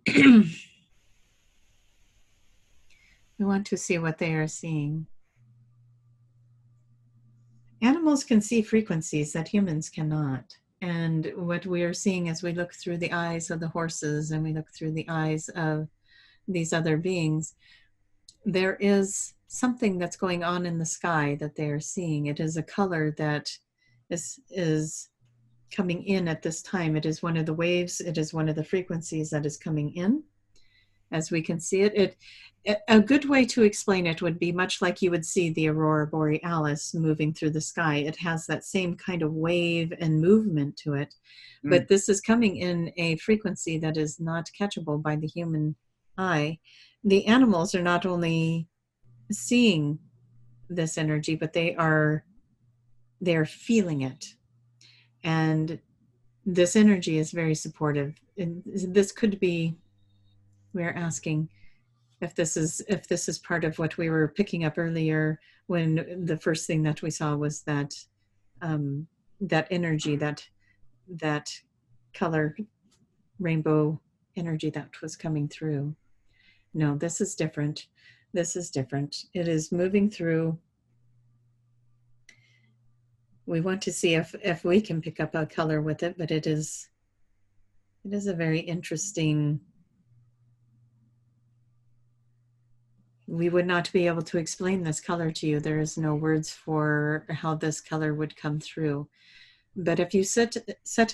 We want to see what they are seeing. Animals can see frequencies that humans cannot. And what we are seeing as we look through the eyes of the horses and we look through the eyes of these other beings, there is something that's going on in the sky that they are seeing. It is a color that is coming in at this time. It is one of the waves. It is one of the frequencies that is coming in. As we can see it, a good way to explain it would be much like you would see the aurora borealis moving through the sky. It has that same kind of wave and movement to it, but this is coming in a frequency that is not catchable by the human eye. The animals are not only seeing this energy, but they're feeling it. And this energy is very supportive. And this could be, we're asking if this is part of what we were picking up earlier, when the first thing that we saw was that that energy, that color rainbow energy that was coming through. No, this is different. This is different. It is moving through. We want to see if we can pick up a color with it, but it is a very interesting. We would not be able to explain this color to you. There is no words for how this color would come through. But if you set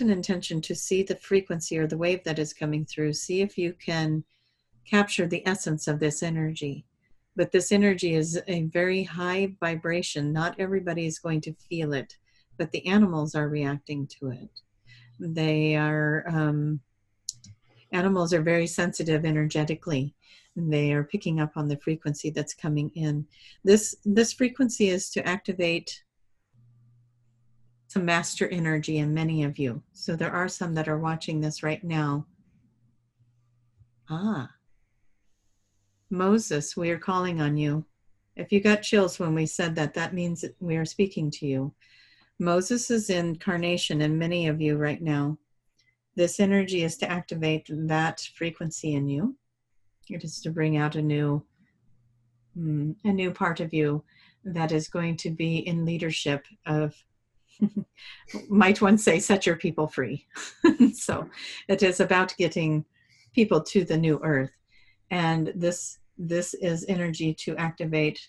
an intention to see the frequency or the wave that is coming through, see if you can capture the essence of this energy. But this energy is a very high vibration. Not everybody is going to feel it, but the animals are reacting to it. Animals are very sensitive energetically. They are picking up on the frequency that's coming in. This frequency is to activate some master energy in many of you. So there are some that are watching this right now. Moses, we are calling on you. If you got chills when we said that, that means that we are speaking to you. Moses is incarnation in many of you right now. This energy is to activate that frequency in you. It is to bring out a new part of you that is going to be in leadership of, might one say, set your people free. So it is about getting people to the new earth. And this is energy to activate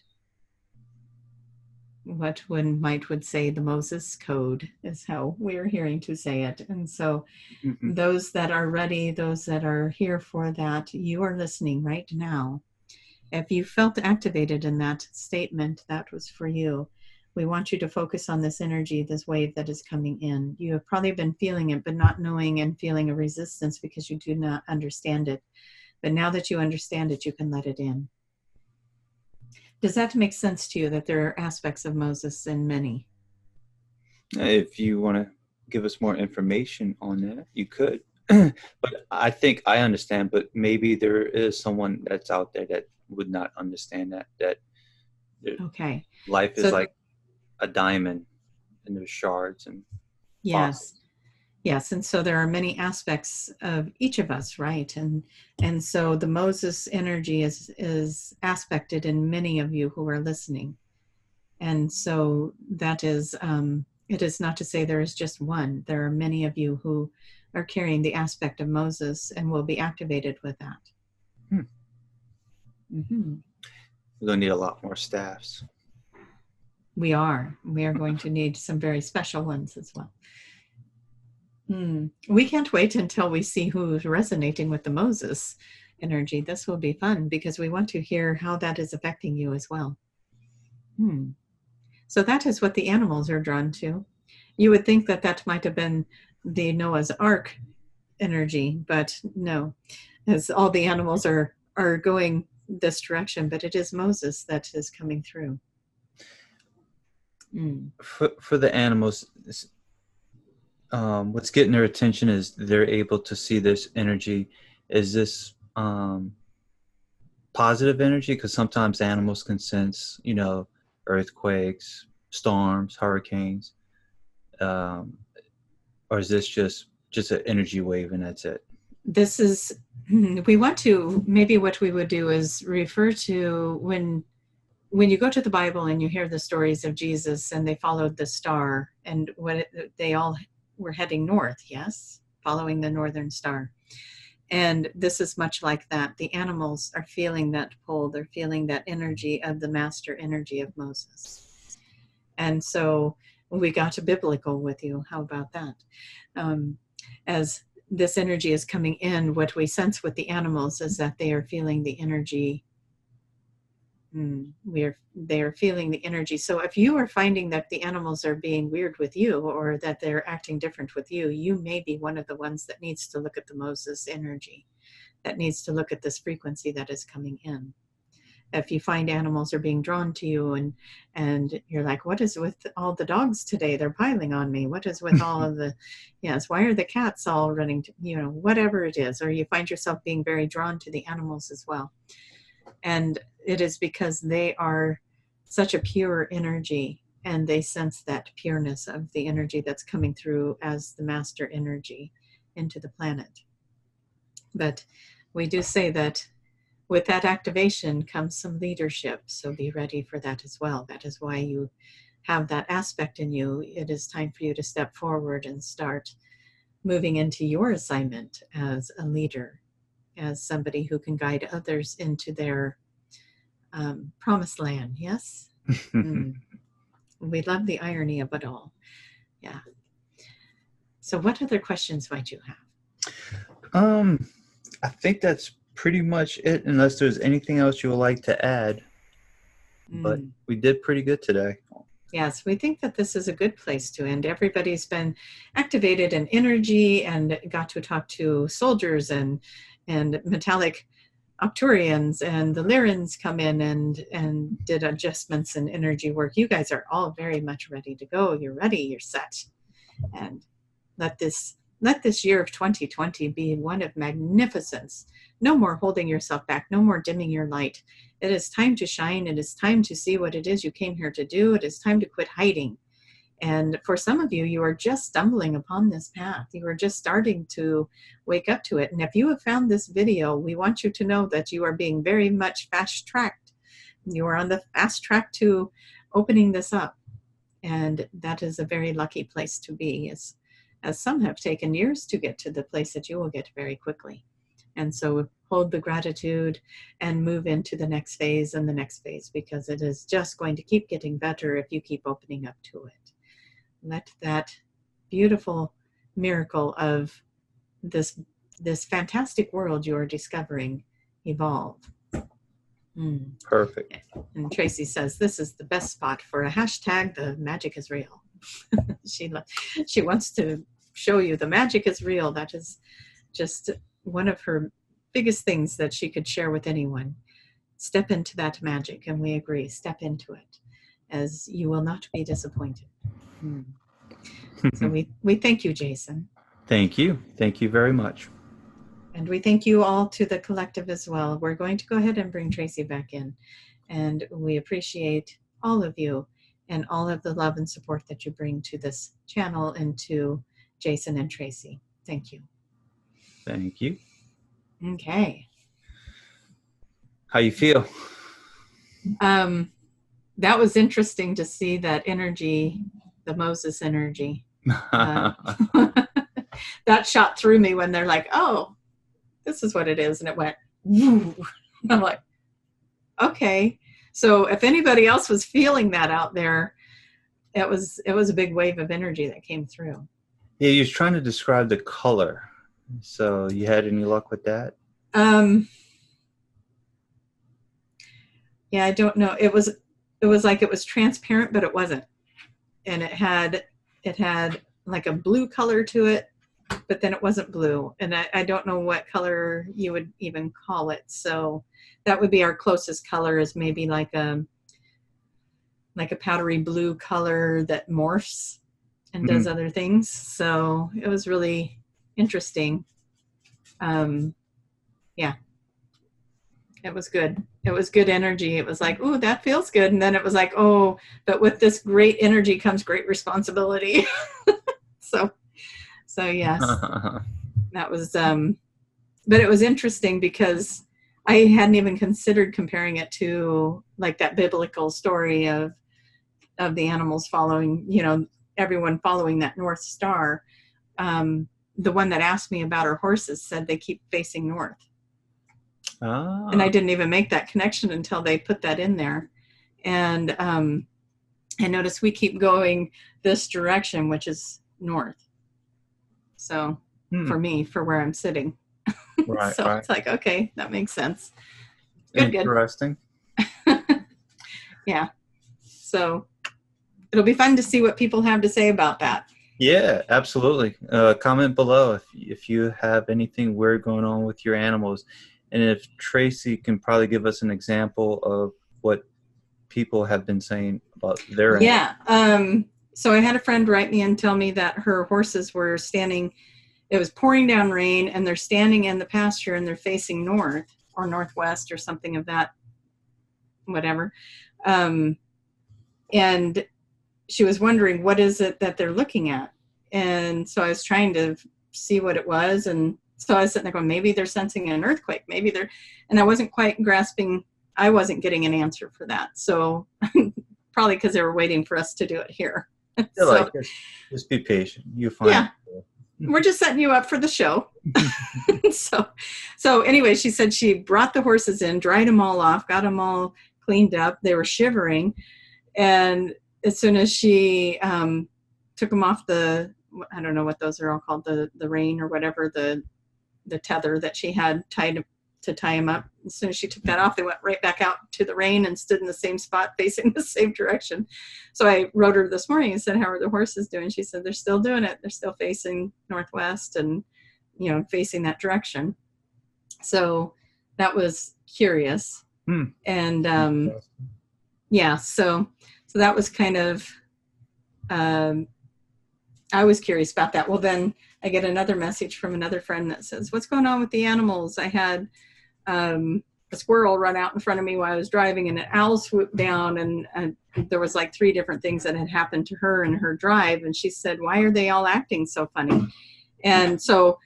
what one would say the Moses code, is how we're hearing to say it. And so those that are ready, those that are here for that, you are listening right now. If you felt activated in that statement, that was for you. We want you to focus on this energy, this wave that is coming in. You have probably been feeling it, but not knowing and feeling a resistance because you do not understand it. But now that you understand it, you can let it in. Does that make sense to you, that there are aspects of Moses in many? If you want to give us more information on that, you could. But I think I understand, but maybe there is someone that's out there that would not understand that Okay. life is So, like a diamond and there's shards and yes. Yes, and so there are many aspects of each of us, right? And so the Moses energy is aspected in many of you who are listening. And so that is, it is not to say there is just one. There are many of you who are carrying the aspect of Moses and will be activated with that. Mm-hmm. We're going to need a lot more staffs. We are going to need some very special ones as well. We can't wait until we see who's resonating with the Moses energy. This will be fun because we want to hear how that is affecting you as well. So that is what the animals are drawn to. You would think that that might have been the Noah's Ark energy, but no, as all the animals are going this direction, but it is Moses that is coming through. For the animals, what's getting their attention is they're able to see this energy. Is this positive energy? Because sometimes animals can sense, earthquakes, storms, hurricanes, or is this just an energy wave and that's it? This is, we want to, maybe what we would do is refer to when you go to the Bible and you hear the stories of Jesus and they followed the star and they all were heading north, yes, following the northern star. And this is much like that. The animals are feeling that pull. They're feeling that energy of the master energy of Moses. And so we got to biblical with you. How about that? As this energy is coming in, what we sense with the animals is that they are feeling the energy. They are feeling the energy. So if you are finding that the animals are being weird with you or that they're acting different with you, you may be one of the ones that needs to look at the Moses energy, that needs to look at this frequency that is coming in. If you find animals are being drawn to you and you're like, what is with all the dogs today? They're piling on me. What is with all of the, yes, why are the cats all running to, whatever it is, or you find yourself being very drawn to the animals as well. And it is because they are such a pure energy and they sense that pureness of the energy that's coming through as the master energy into the planet. But we do say that with that activation comes some leadership. So be ready for that as well. That is why you have that aspect in you. It is time for you to step forward and start moving into your assignment as a leader, as somebody who can guide others into their promised land. Yes. We love the irony of it all. Yeah. So what other questions might you have? I think that's pretty much it, unless there's anything else you would like to add. But we did pretty good today. Yes, we think that this is a good place to end. Everybody's been activated in energy and got to talk to soldiers and metallic Arcturians, and the Lyrans come in and did adjustments and energy work. You guys are all very much ready to go. You're ready, you're set. And let this year of 2020 be one of magnificence. No more holding yourself back, no more dimming your light. It is time to shine. It is time to see what it is you came here to do. It is time to quit hiding. And for some of you, you are just stumbling upon this path. You are just starting to wake up to it. And if you have found this video, we want you to know that you are being very much fast-tracked. You are on the fast track to opening this up. And that is a very lucky place to be, as some have taken years to get to the place that you will get very quickly. And so hold the gratitude and move into the next phase and the next phase, because it is just going to keep getting better if you keep opening up to it. Let that beautiful miracle of this fantastic world you are discovering evolve. Perfect. And Tracie says this is the best spot for a hashtag. The magic is real. She wants to show you the magic is real. That is just one of her biggest things that she could share with anyone. Step into that magic, and we agree, step into it, as you will not be disappointed. So we thank you, Jason. Thank you. Thank you very much. And we thank you all to the collective as well. We're going to go ahead and bring Tracie back in. And we appreciate all of you and all of the love and support that you bring to this channel and to Jason and Tracie. Thank you. Thank you. Okay. How you feel? That was interesting to see that energy, the Moses energy. That shot through me when they're like, oh, this is what it is. And it went, woo. I'm like, okay. So if anybody else was feeling that out there, it was a big wave of energy that came through. Yeah, you was trying to describe the color. So you had any luck with that? Yeah, I don't know. It was like it was transparent, but it wasn't. And it had like a blue color to it, but then it wasn't blue. And I don't know what color you would even call it. So that would be our closest color, is maybe like a powdery blue color that morphs and does other things. So it was really interesting. Yeah, it was good. It was good energy. It was like, ooh, that feels good. And then it was like, oh, but with this great energy comes great responsibility. So yes, that was, but it was interesting because I hadn't even considered comparing it to like that biblical story of the animals following, everyone following that North Star. The one that asked me about our horses said they keep facing north. And I didn't even make that connection until they put that in there. And I noticed we keep going this direction, which is north. So for me, for where I'm sitting. Right, so right. It's like, okay, that makes sense. Good. Interesting. Yeah. So it'll be fun to see what people have to say about that. Yeah, absolutely. Comment below if you have anything weird going on with your animals. And if Tracie can probably give us an example of what people have been saying about their animals. Yeah. So I had a friend write me and tell me that her horses were standing, it was pouring down rain, and they're standing in the pasture and they're facing north or northwest or something of that, whatever. And she was wondering, what is it that they're looking at? And so I was trying to see what it was. And so I was sitting there going, maybe they're sensing an earthquake. Maybe they're, and I wasn't quite grasping, I wasn't getting an answer for that. So probably because they were waiting for us to do it here. So, like, just be patient. You'll find yeah. We're just setting you up for the show. So anyway, she said she brought the horses in, dried them all off, got them all cleaned up. They were shivering. And as soon as she took them off the, I don't know what those are all called, the rein or whatever, the tether that she had tied to tie him up. As soon as she took that off, they went right back out to the rein and stood in the same spot facing the same direction. So I wrote her this morning and said, how are the horses doing? She said, they're still doing it. They're still facing northwest and, facing that direction. So that was curious. And yeah, so that was kind of, I was curious about that. Well, then I get another message from another friend that says, what's going on with the animals? I had a squirrel run out in front of me while I was driving, and an owl swooped down, and there was like 3 different things that had happened to her in her drive. And she said, why are they all acting so funny? And so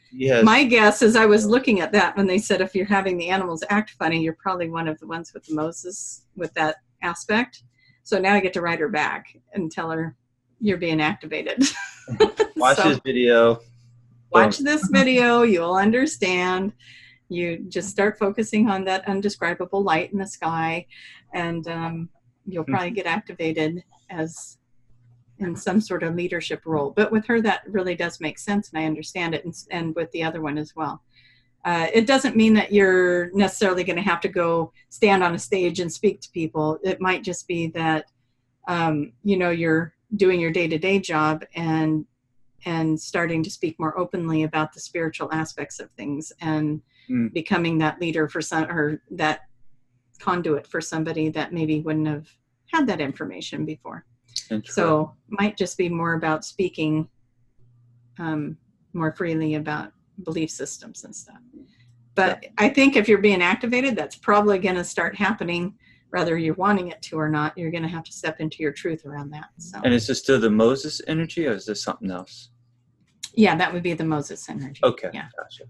my guess is I was looking at that when they said, if you're having the animals act funny, you're probably one of the ones with the Moses with that aspect. So now I get to write her back and tell her you're being activated. Watch this video. Watch this video. You'll understand. You just start focusing on that undescribable light in the sky, and you'll probably get activated as in some sort of leadership role. But with her, that really does make sense, and I understand it, and with the other one as well. It doesn't mean that you're necessarily going to have to go stand on a stage and speak to people. It might just be that, you're doing your day-to-day job, and and starting to speak more openly about the spiritual aspects of things, and becoming that leader for some, or that conduit for somebody that maybe wouldn't have had that information before. So might just be more about speaking more freely about belief systems and stuff. But I think if you're being activated, that's probably going to start happening, whether you're wanting it to or not. You're going to have to step into your truth around that. So. And is this still the Moses energy, or is this something else? Yeah, that would be the Moses energy. Okay, yeah. Gotcha.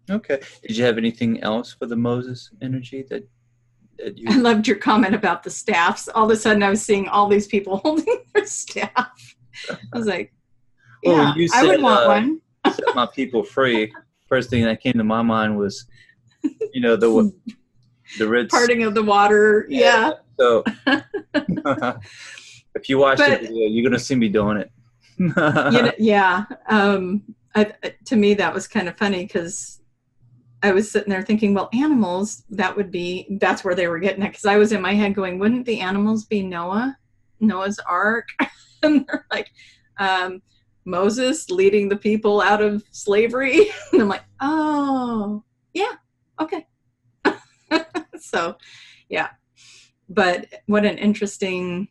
Okay. Did you have anything else for the Moses energy that you... I loved your comment about the staffs. All of a sudden, I was seeing all these people holding their staff. I was like, yeah, well, I would want one. Set my people free. First thing that came to my mind was, you know, the red parting of the water. Yeah. So if you watch the video, you're gonna see me doing it. Yeah. To me, that was kind of funny because I was sitting there thinking, well, animals, that's where they were getting it. Because I was in my head going, wouldn't the animals be Noah's Ark? And they're like, Moses leading the people out of slavery. And I'm like, oh, yeah, okay. So, yeah. But what an interesting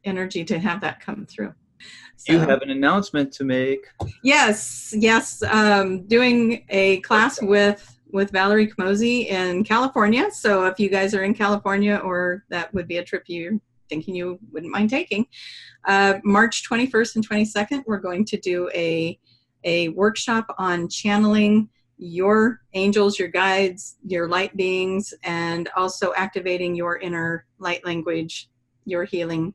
energy to have that come through. So, you have an announcement to make. Yes. Doing a class with Valerie Camozzi in California. So if you guys are in California, or that would be a trip you're thinking you wouldn't mind taking, March 21st and 22nd, we're going to do a workshop on channeling your angels, your guides, your light beings, and also activating your inner light language, your healing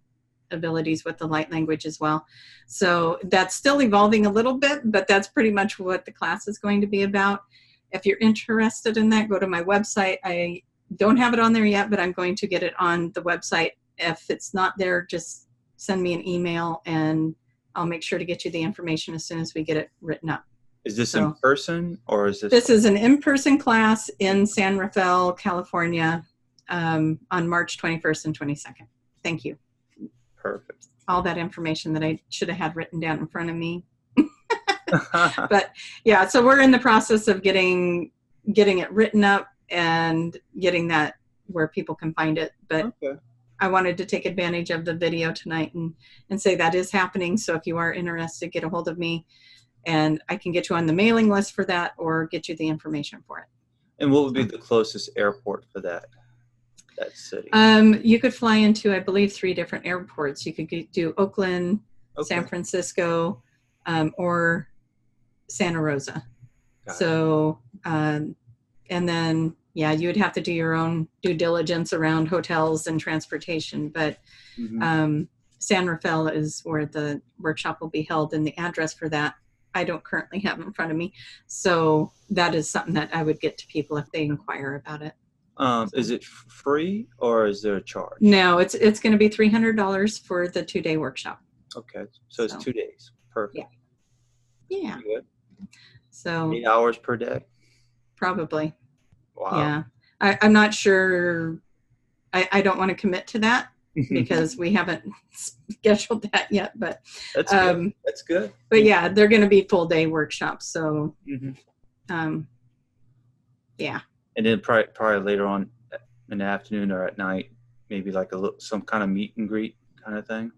abilities with the light language as well. So that's still evolving a little bit, but that's pretty much what the class is going to be about. If you're interested in that, go to my website. I don't have it on there yet, but I'm going to get it on the website. If it's not there, just send me an email and I'll make sure to get you the information as soon as we get it written up. Is this in person, or is this? This is an in-person class in San Rafael, California, on March 21st and 22nd. Thank you. Perfect. All that information that I should have had written down in front of me. But yeah, so we're in the process of getting it written up and getting that where people can find it. But okay. I wanted to take advantage of the video tonight and say that is happening. So if you are interested, get a hold of me and I can get you on the mailing list for that or get you the information for it. And what would be the closest airport for that city? You could fly into, I believe, 3 different airports. You could do Oakland, okay, San Francisco, or Santa Rosa. Got so, and then, yeah, you would have to do your own due diligence around hotels and transportation. But San Rafael is where the workshop will be held, and the address for that I don't currently have in front of me. So that is something that I would get to people if they inquire about it. Is it free or is there a charge? No, it's going to be $300 for the 2-day workshop. Okay, so it's 2 days. Perfect. Yeah. Good. So 8 hours per day. Probably. Wow. Yeah, I'm not sure. I don't want to commit to that because we haven't scheduled that yet. But that's good. That's good. But yeah, they're going to be full day workshops. So, yeah. And then probably later on in the afternoon or at night, maybe like some kind of meet and greet kind of thing.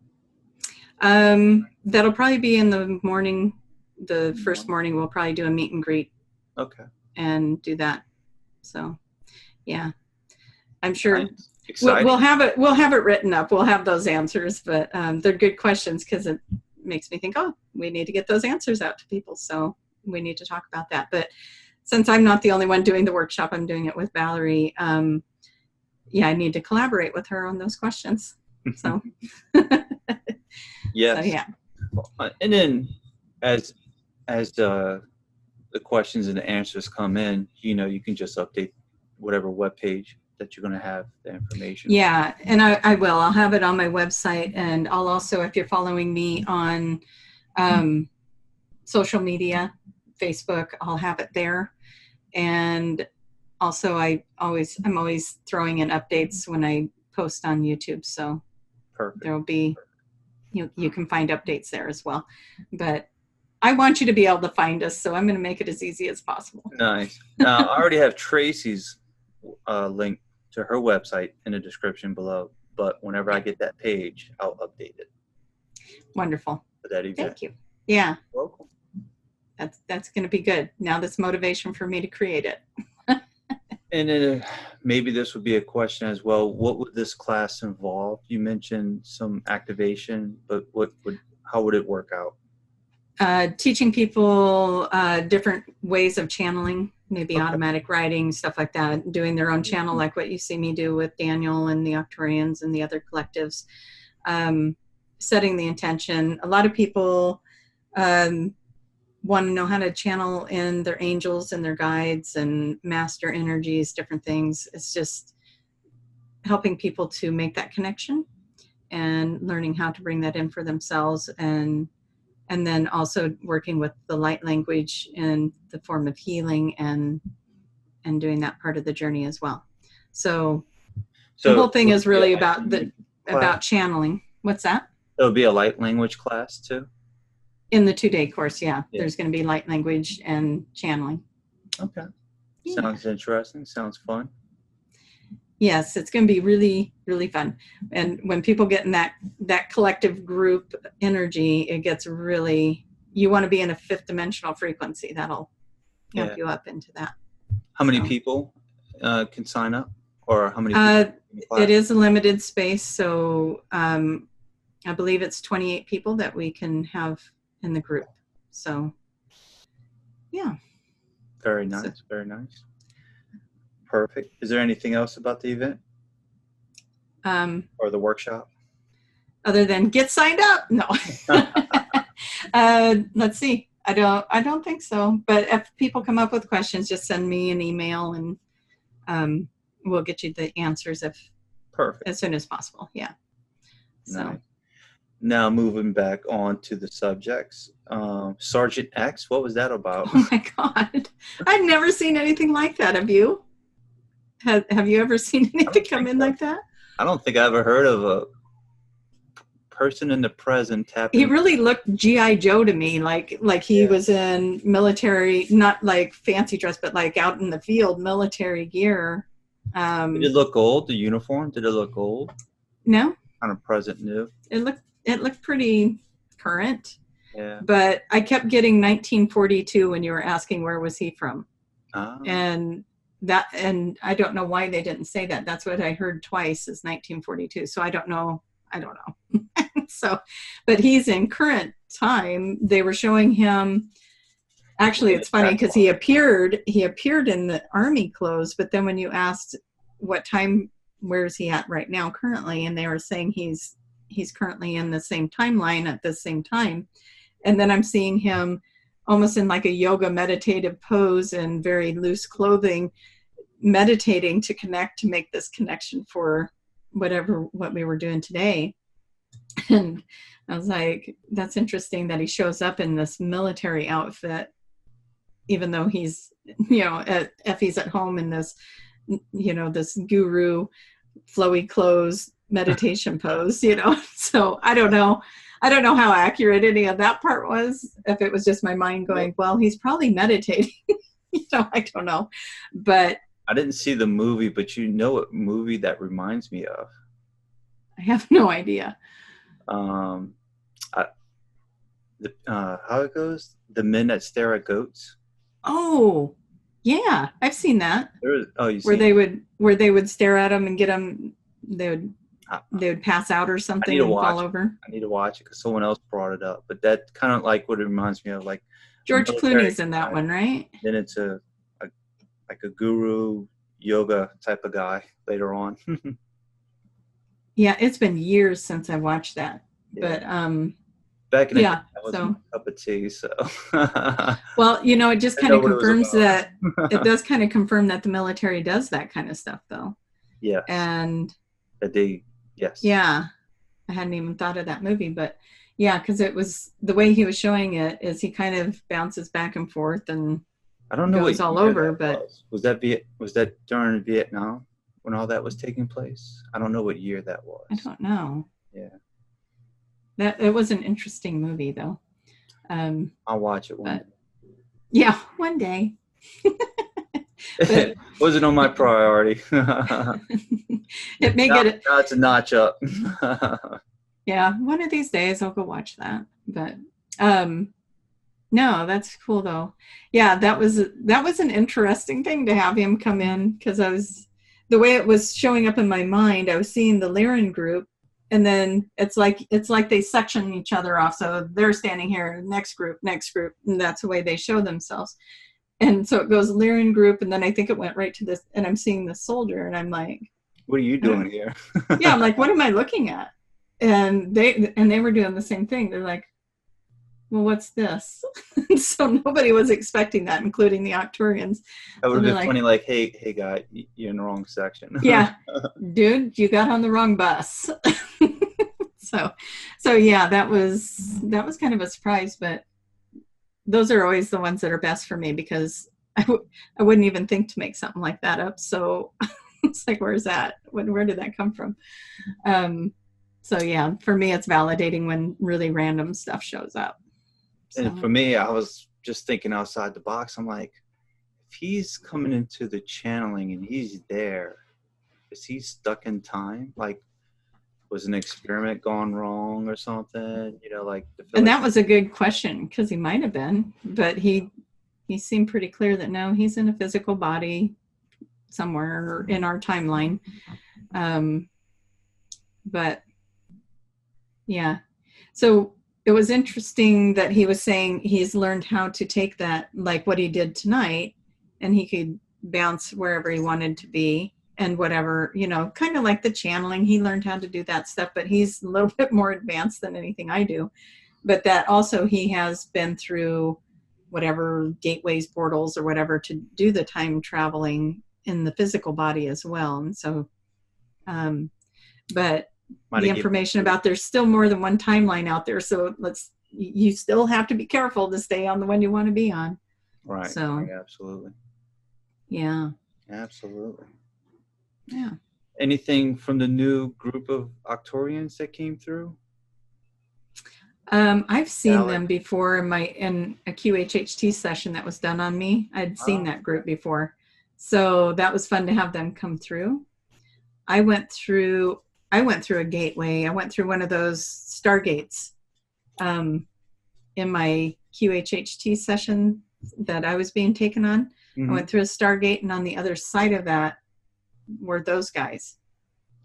That'll probably be in the morning. The first morning we'll probably do a meet and greet. Okay. And do that. So, yeah, I'm sure nice. we'll have it. We'll have it written up. We'll have those answers, but they're good questions because it makes me think, oh, we need to get those answers out to people. So we need to talk about that. But since I'm not the only one doing the workshop, I'm doing it with Valerie. Yeah, I need to collaborate with her on those questions. So, yes. So, yeah. And then as the questions and the answers come in, you can just update whatever webpage that you're going to have the information. Yeah, and I will. I'll have it on my website, and I'll also, if you're following me on social media, Facebook, I'll have it there. And also, I'm always throwing in updates when I post on YouTube. So perfect. There'll be, you can find updates there as well. But I want you to be able to find us, so I'm going to make it as easy as possible. Nice. Now, I already have Tracie's link to her website in the description below, but whenever I get that page, I'll update it. Wonderful. For that event. Thank you. Yeah. Welcome. That's going to be good. Now that's motivation for me to create it. And then maybe this would be a question as well. What would this class involve? You mentioned some activation, but how would it work out? Teaching people different ways of channeling, maybe automatic writing, stuff like that, doing their own channel like what you see me do with Daniel and the Acrturians and the other collectives, setting the intention. A lot of people want to know how to channel in their angels and their guides and master energies, different things. It's just helping people to make that connection and learning how to bring that in for themselves, and then also working with the light language in the form of healing and doing that part of the journey as well. So the whole thing is really about channeling. What's that? There'll be a light language class too? In the 2-day course, yeah. There's going to be light language and channeling. Okay. Yeah. Sounds interesting. Sounds fun. Yes, it's going to be really, really fun. And when people get in that collective group energy, it gets really, you want to be in a 5th dimensional frequency. That'll help you up into that. How many people can sign up? Or how many people? It is a limited space. So I believe it's 28 people that we can have in the group. So, yeah. Very nice. Very nice. Perfect. Is there anything else about the event? Or the workshop? Other than get signed up? No. Let's see. I don't think so. But if people come up with questions, just send me an email and we'll get you the answers as soon as possible. Yeah. So. Nice. Now moving back on to the subjects. Sergent X, what was that about? Oh my God. I've never seen anything like that. Have you? Have you ever seen anything come in like that? I don't think I ever heard of a person in the present tapping. He really looked G.I. Joe to me, like he was in military, not like fancy dress, but like out in the field, military gear. Did it look old, the uniform? Did it look old? No. Kind of present new? It looked pretty current. Yeah. But I kept getting 1942 when you were asking where was he from. Oh. And I don't know why they didn't say that. That's what I heard twice is 1942. So I don't know. So, but he's in current time. They were showing him. Actually, it's funny because he appeared in the army clothes, but then when you asked what time, where is he at right now currently, and they were saying he's currently in the same timeline at the same time, and then I'm seeing him almost in like a yoga meditative pose and very loose clothing, meditating to connect, to make this connection for what we were doing today. And I was like, that's interesting that he shows up in this military outfit, even though he's, if he's at home in this, this guru flowy clothes meditation pose, So I don't know how accurate any of that part was. If it was just my mind going, well, he's probably meditating, I don't know. But I didn't see the movie, but what movie that reminds me of? I have no idea. How it goes? The Men That Stare at Goats. Oh, yeah, I've seen that. Where they would stare at them and get them. They would pass out or something and fall over. I need to watch it because someone else brought it up. But that kind of like what it reminds me of, like George Clooney's in that one, right? Then it's a guru yoga type of guy later on. Yeah, it's been years since I watched that. Yeah. But back in the day, that was my cup of tea. So well, it just kind of confirms that it does kind of confirm that the military does that kind of stuff, though. Yeah. And that they Yeah, I hadn't even thought of that movie, but yeah, because it was the way he was showing it is he kind of bounces back and forth and I don't know goes all over. But was that during Vietnam when all that was taking place? I don't know what year that was. I don't know. Yeah. It was an interesting movie, though. I'll watch it one But yeah, one day. day. But Wasn't on my priority. it may now, get it. now it's a notch up. Yeah, one of these days I'll go watch that. But no, that's cool though. Yeah, that was an interesting thing to have him come in, because the way it was showing up in my mind, I was seeing the Lyran group, and then it's like they section each other off. So they're standing here, next group, and that's the way they show themselves. And so it goes Lyran group, and then I think it went right to this, and I'm seeing the soldier, and I'm like, what are you doing here? yeah, I'm like, what am I looking at? And they were doing the same thing. They're like, well, what's this? So nobody was expecting that, including the Arcturians. That would So have been funny, like, hey guy, you're in the wrong section. Yeah, dude, you got on the wrong bus. So yeah, that was kind of a surprise, but those are always the ones that are best for me, because I wouldn't even think to make something like that up. So it's like, where's that? Where did that come from? So yeah, for me, it's validating when really random stuff shows up. So. And for me, I was just thinking outside the box. I'm like, if he's coming into the channeling and he's there, is he stuck in time? Like, was an experiment gone wrong or something? You know, like. And that was a good question, because he might have been, but he seemed pretty clear that no, he's in a physical body somewhere in our timeline. But yeah, so it was interesting that he was saying he's learned how to take that, like what he did tonight, and he could bounce wherever he wanted to be and whatever, you know, kind of like the channeling. He learned how to do that stuff, but he's a little bit more advanced than anything I do. But that also, he has been through whatever gateways, portals, or whatever to do the time traveling in the physical body as well. And so, but the information about there's still more than one timeline out there. So you still have to be careful to stay on the one you want to be on. Right. So right, absolutely. Yeah. Absolutely. Yeah. Anything from the new group of Arcturians that came through? I've seen them before in a QHHT session that was done on me. I'd seen that group before. So that was fun to have them come through. I went through a gateway. I went through one of those stargates in my QHHT session that I was being taken on. Mm-hmm. I went through a stargate, and on the other side of that were those guys.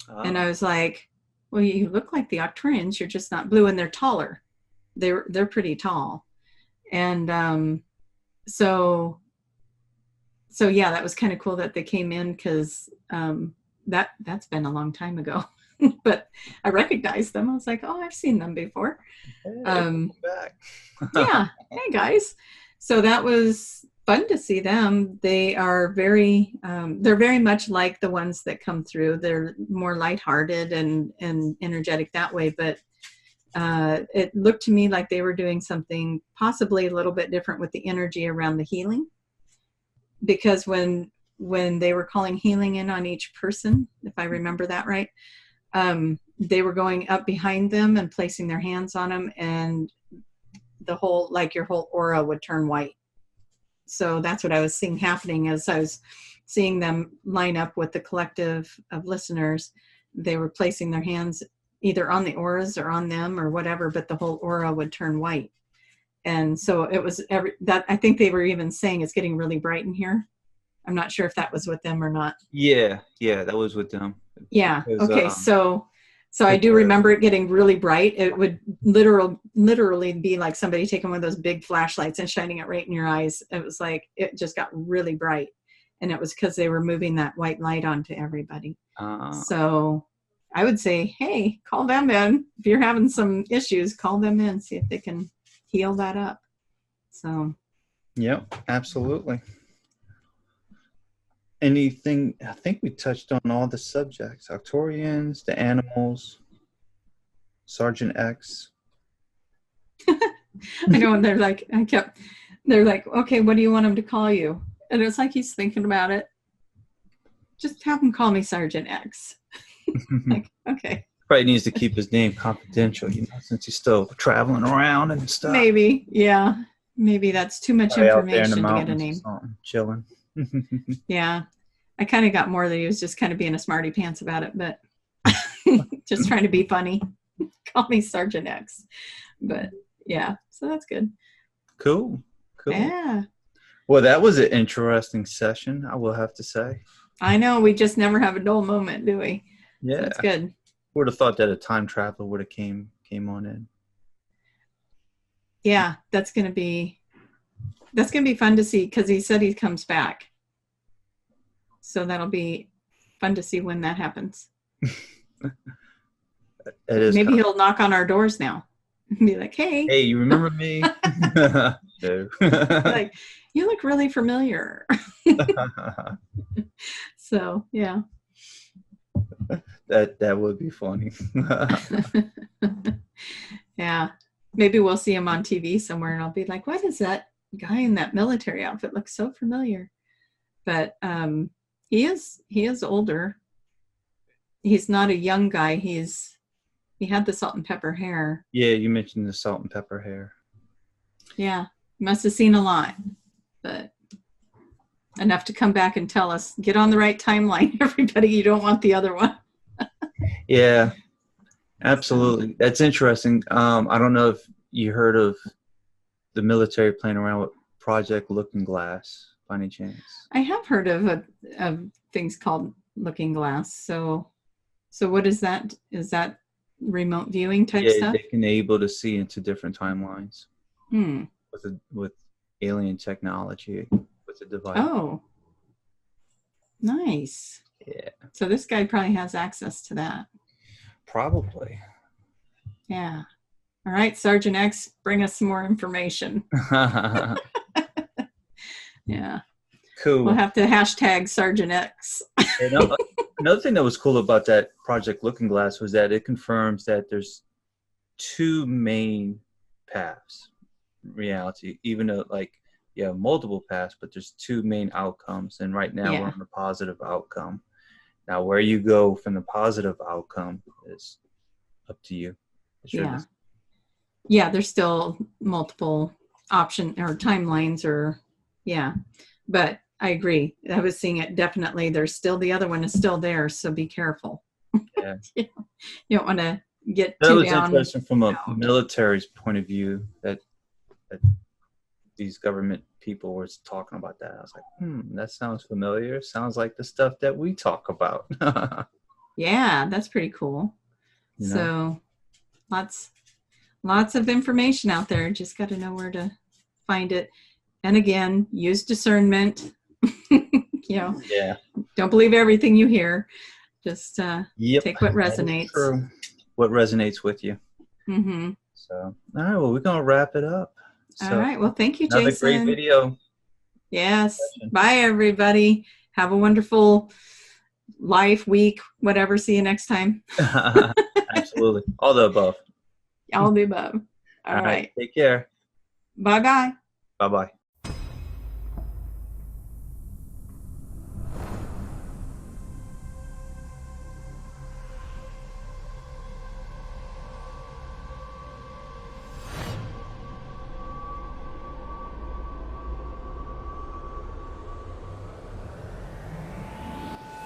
And I was like, well, you look like the Arcturians, you're just not blue, and they're taller. They're pretty tall. And so yeah, that was kind of cool that they came in, because that's been a long time ago. But I recognized them. I was like, oh, I've seen them before. Hey, back. Yeah. Hey, guys. So that was fun to see them. They are they're very much like the ones that come through. They're more lighthearted and energetic that way. But it looked to me like they were doing something possibly a little bit different with the energy around the healing. Because when they were calling healing in on each person, if I remember that right, they were going up behind them and placing their hands on them, and your whole aura would turn white. So that's what I was seeing happening as I was seeing them line up with the collective of listeners. They were placing their hands either on the auras or on them or whatever, but the whole aura would turn white. And so it was that I think they were even saying it's getting really bright in here. I'm not sure if that was with them or not. Yeah, that was with them. Yeah. Because, okay. So I do remember it getting really bright. It would literally be like somebody taking one of those big flashlights and shining it right in your eyes. It was like, it just got really bright. And it was because they were moving that white light onto everybody. So I would say, hey, call them in. If you're having some issues, call them in, see if they can heal that up. So. Yep, absolutely. Anything, I think we touched on all the subjects: Arcturians, the animals, Sergent X. I know, and they're like, okay, what do you want him to call you? And it's like he's thinking about it. Just have him call me Sergent X. Like, okay. Probably needs to keep his name confidential, since he's still traveling around and stuff. Maybe, yeah. Maybe that's too much Probably out there in the information to get a mountains or name. something, chilling. Yeah. I kind of got more that he was just kind of being a smarty pants about it, but just trying to be funny. Call me Sergent X. But yeah, so that's good. Cool. Yeah. Well, that was an interesting session, I will have to say. I know, we just never have a dull moment, do we? Yeah. So that's good. Would have thought that a time traveler would have came on in. Yeah, that's gonna be fun to see, because he said he comes back. So that'll be fun to see when that happens. It is. Maybe he'll knock on our doors now and be like, hey, you remember me? No. like, you look really familiar. So yeah. That would be funny. Yeah. Maybe we'll see him on TV somewhere and I'll be like, what is that guy in that military outfit? Looks so familiar. But he is older. He's not a young guy. He had the salt and pepper hair. Yeah, you mentioned the salt and pepper hair. Yeah. Must have seen a lot. But enough to come back and tell us, get on the right timeline, everybody. You don't want the other one. Yeah, absolutely. That's interesting. I don't know if you heard of the military playing around with Project Looking Glass by any chance. I have heard of things called Looking Glass. So what is that? Is that remote viewing type stuff? They can able to see into different timelines with alien technology with the device. Oh, nice. Yeah. So this guy probably has access to that. Probably. Yeah. All right, Sergeant X, bring us some more information. Yeah. Cool. We'll have to hashtag Sergeant X. Another thing that was cool about that Project Looking Glass was that it confirms that there's two main paths in reality, even though you have multiple paths, but there's two main outcomes. And right now we're on the positive outcome. Now, where you go from the positive outcome is up to you. Yeah, there's still multiple option or timelines but I agree. I was seeing it definitely. There's still the other one is still there, so be careful. Yeah. You don't want to get that too was down. Interesting from a military's point of view that these government people were talking about that. I was like, that sounds familiar. Sounds like the stuff that we talk about. Yeah, that's pretty cool. So lots of information out there. Just got to know where to find it. And again, use discernment. Don't believe everything you hear. Just take what resonates. True. What resonates with you. Mm-hmm. So, all right, well, we're going to wrap it up. All right. Well, thank you, Jason. Another great video. Yes. Bye, everybody. Have a wonderful life, week, whatever. See you next time. Absolutely. All the above. All the above. All right. Take care. Bye-bye. Bye-bye.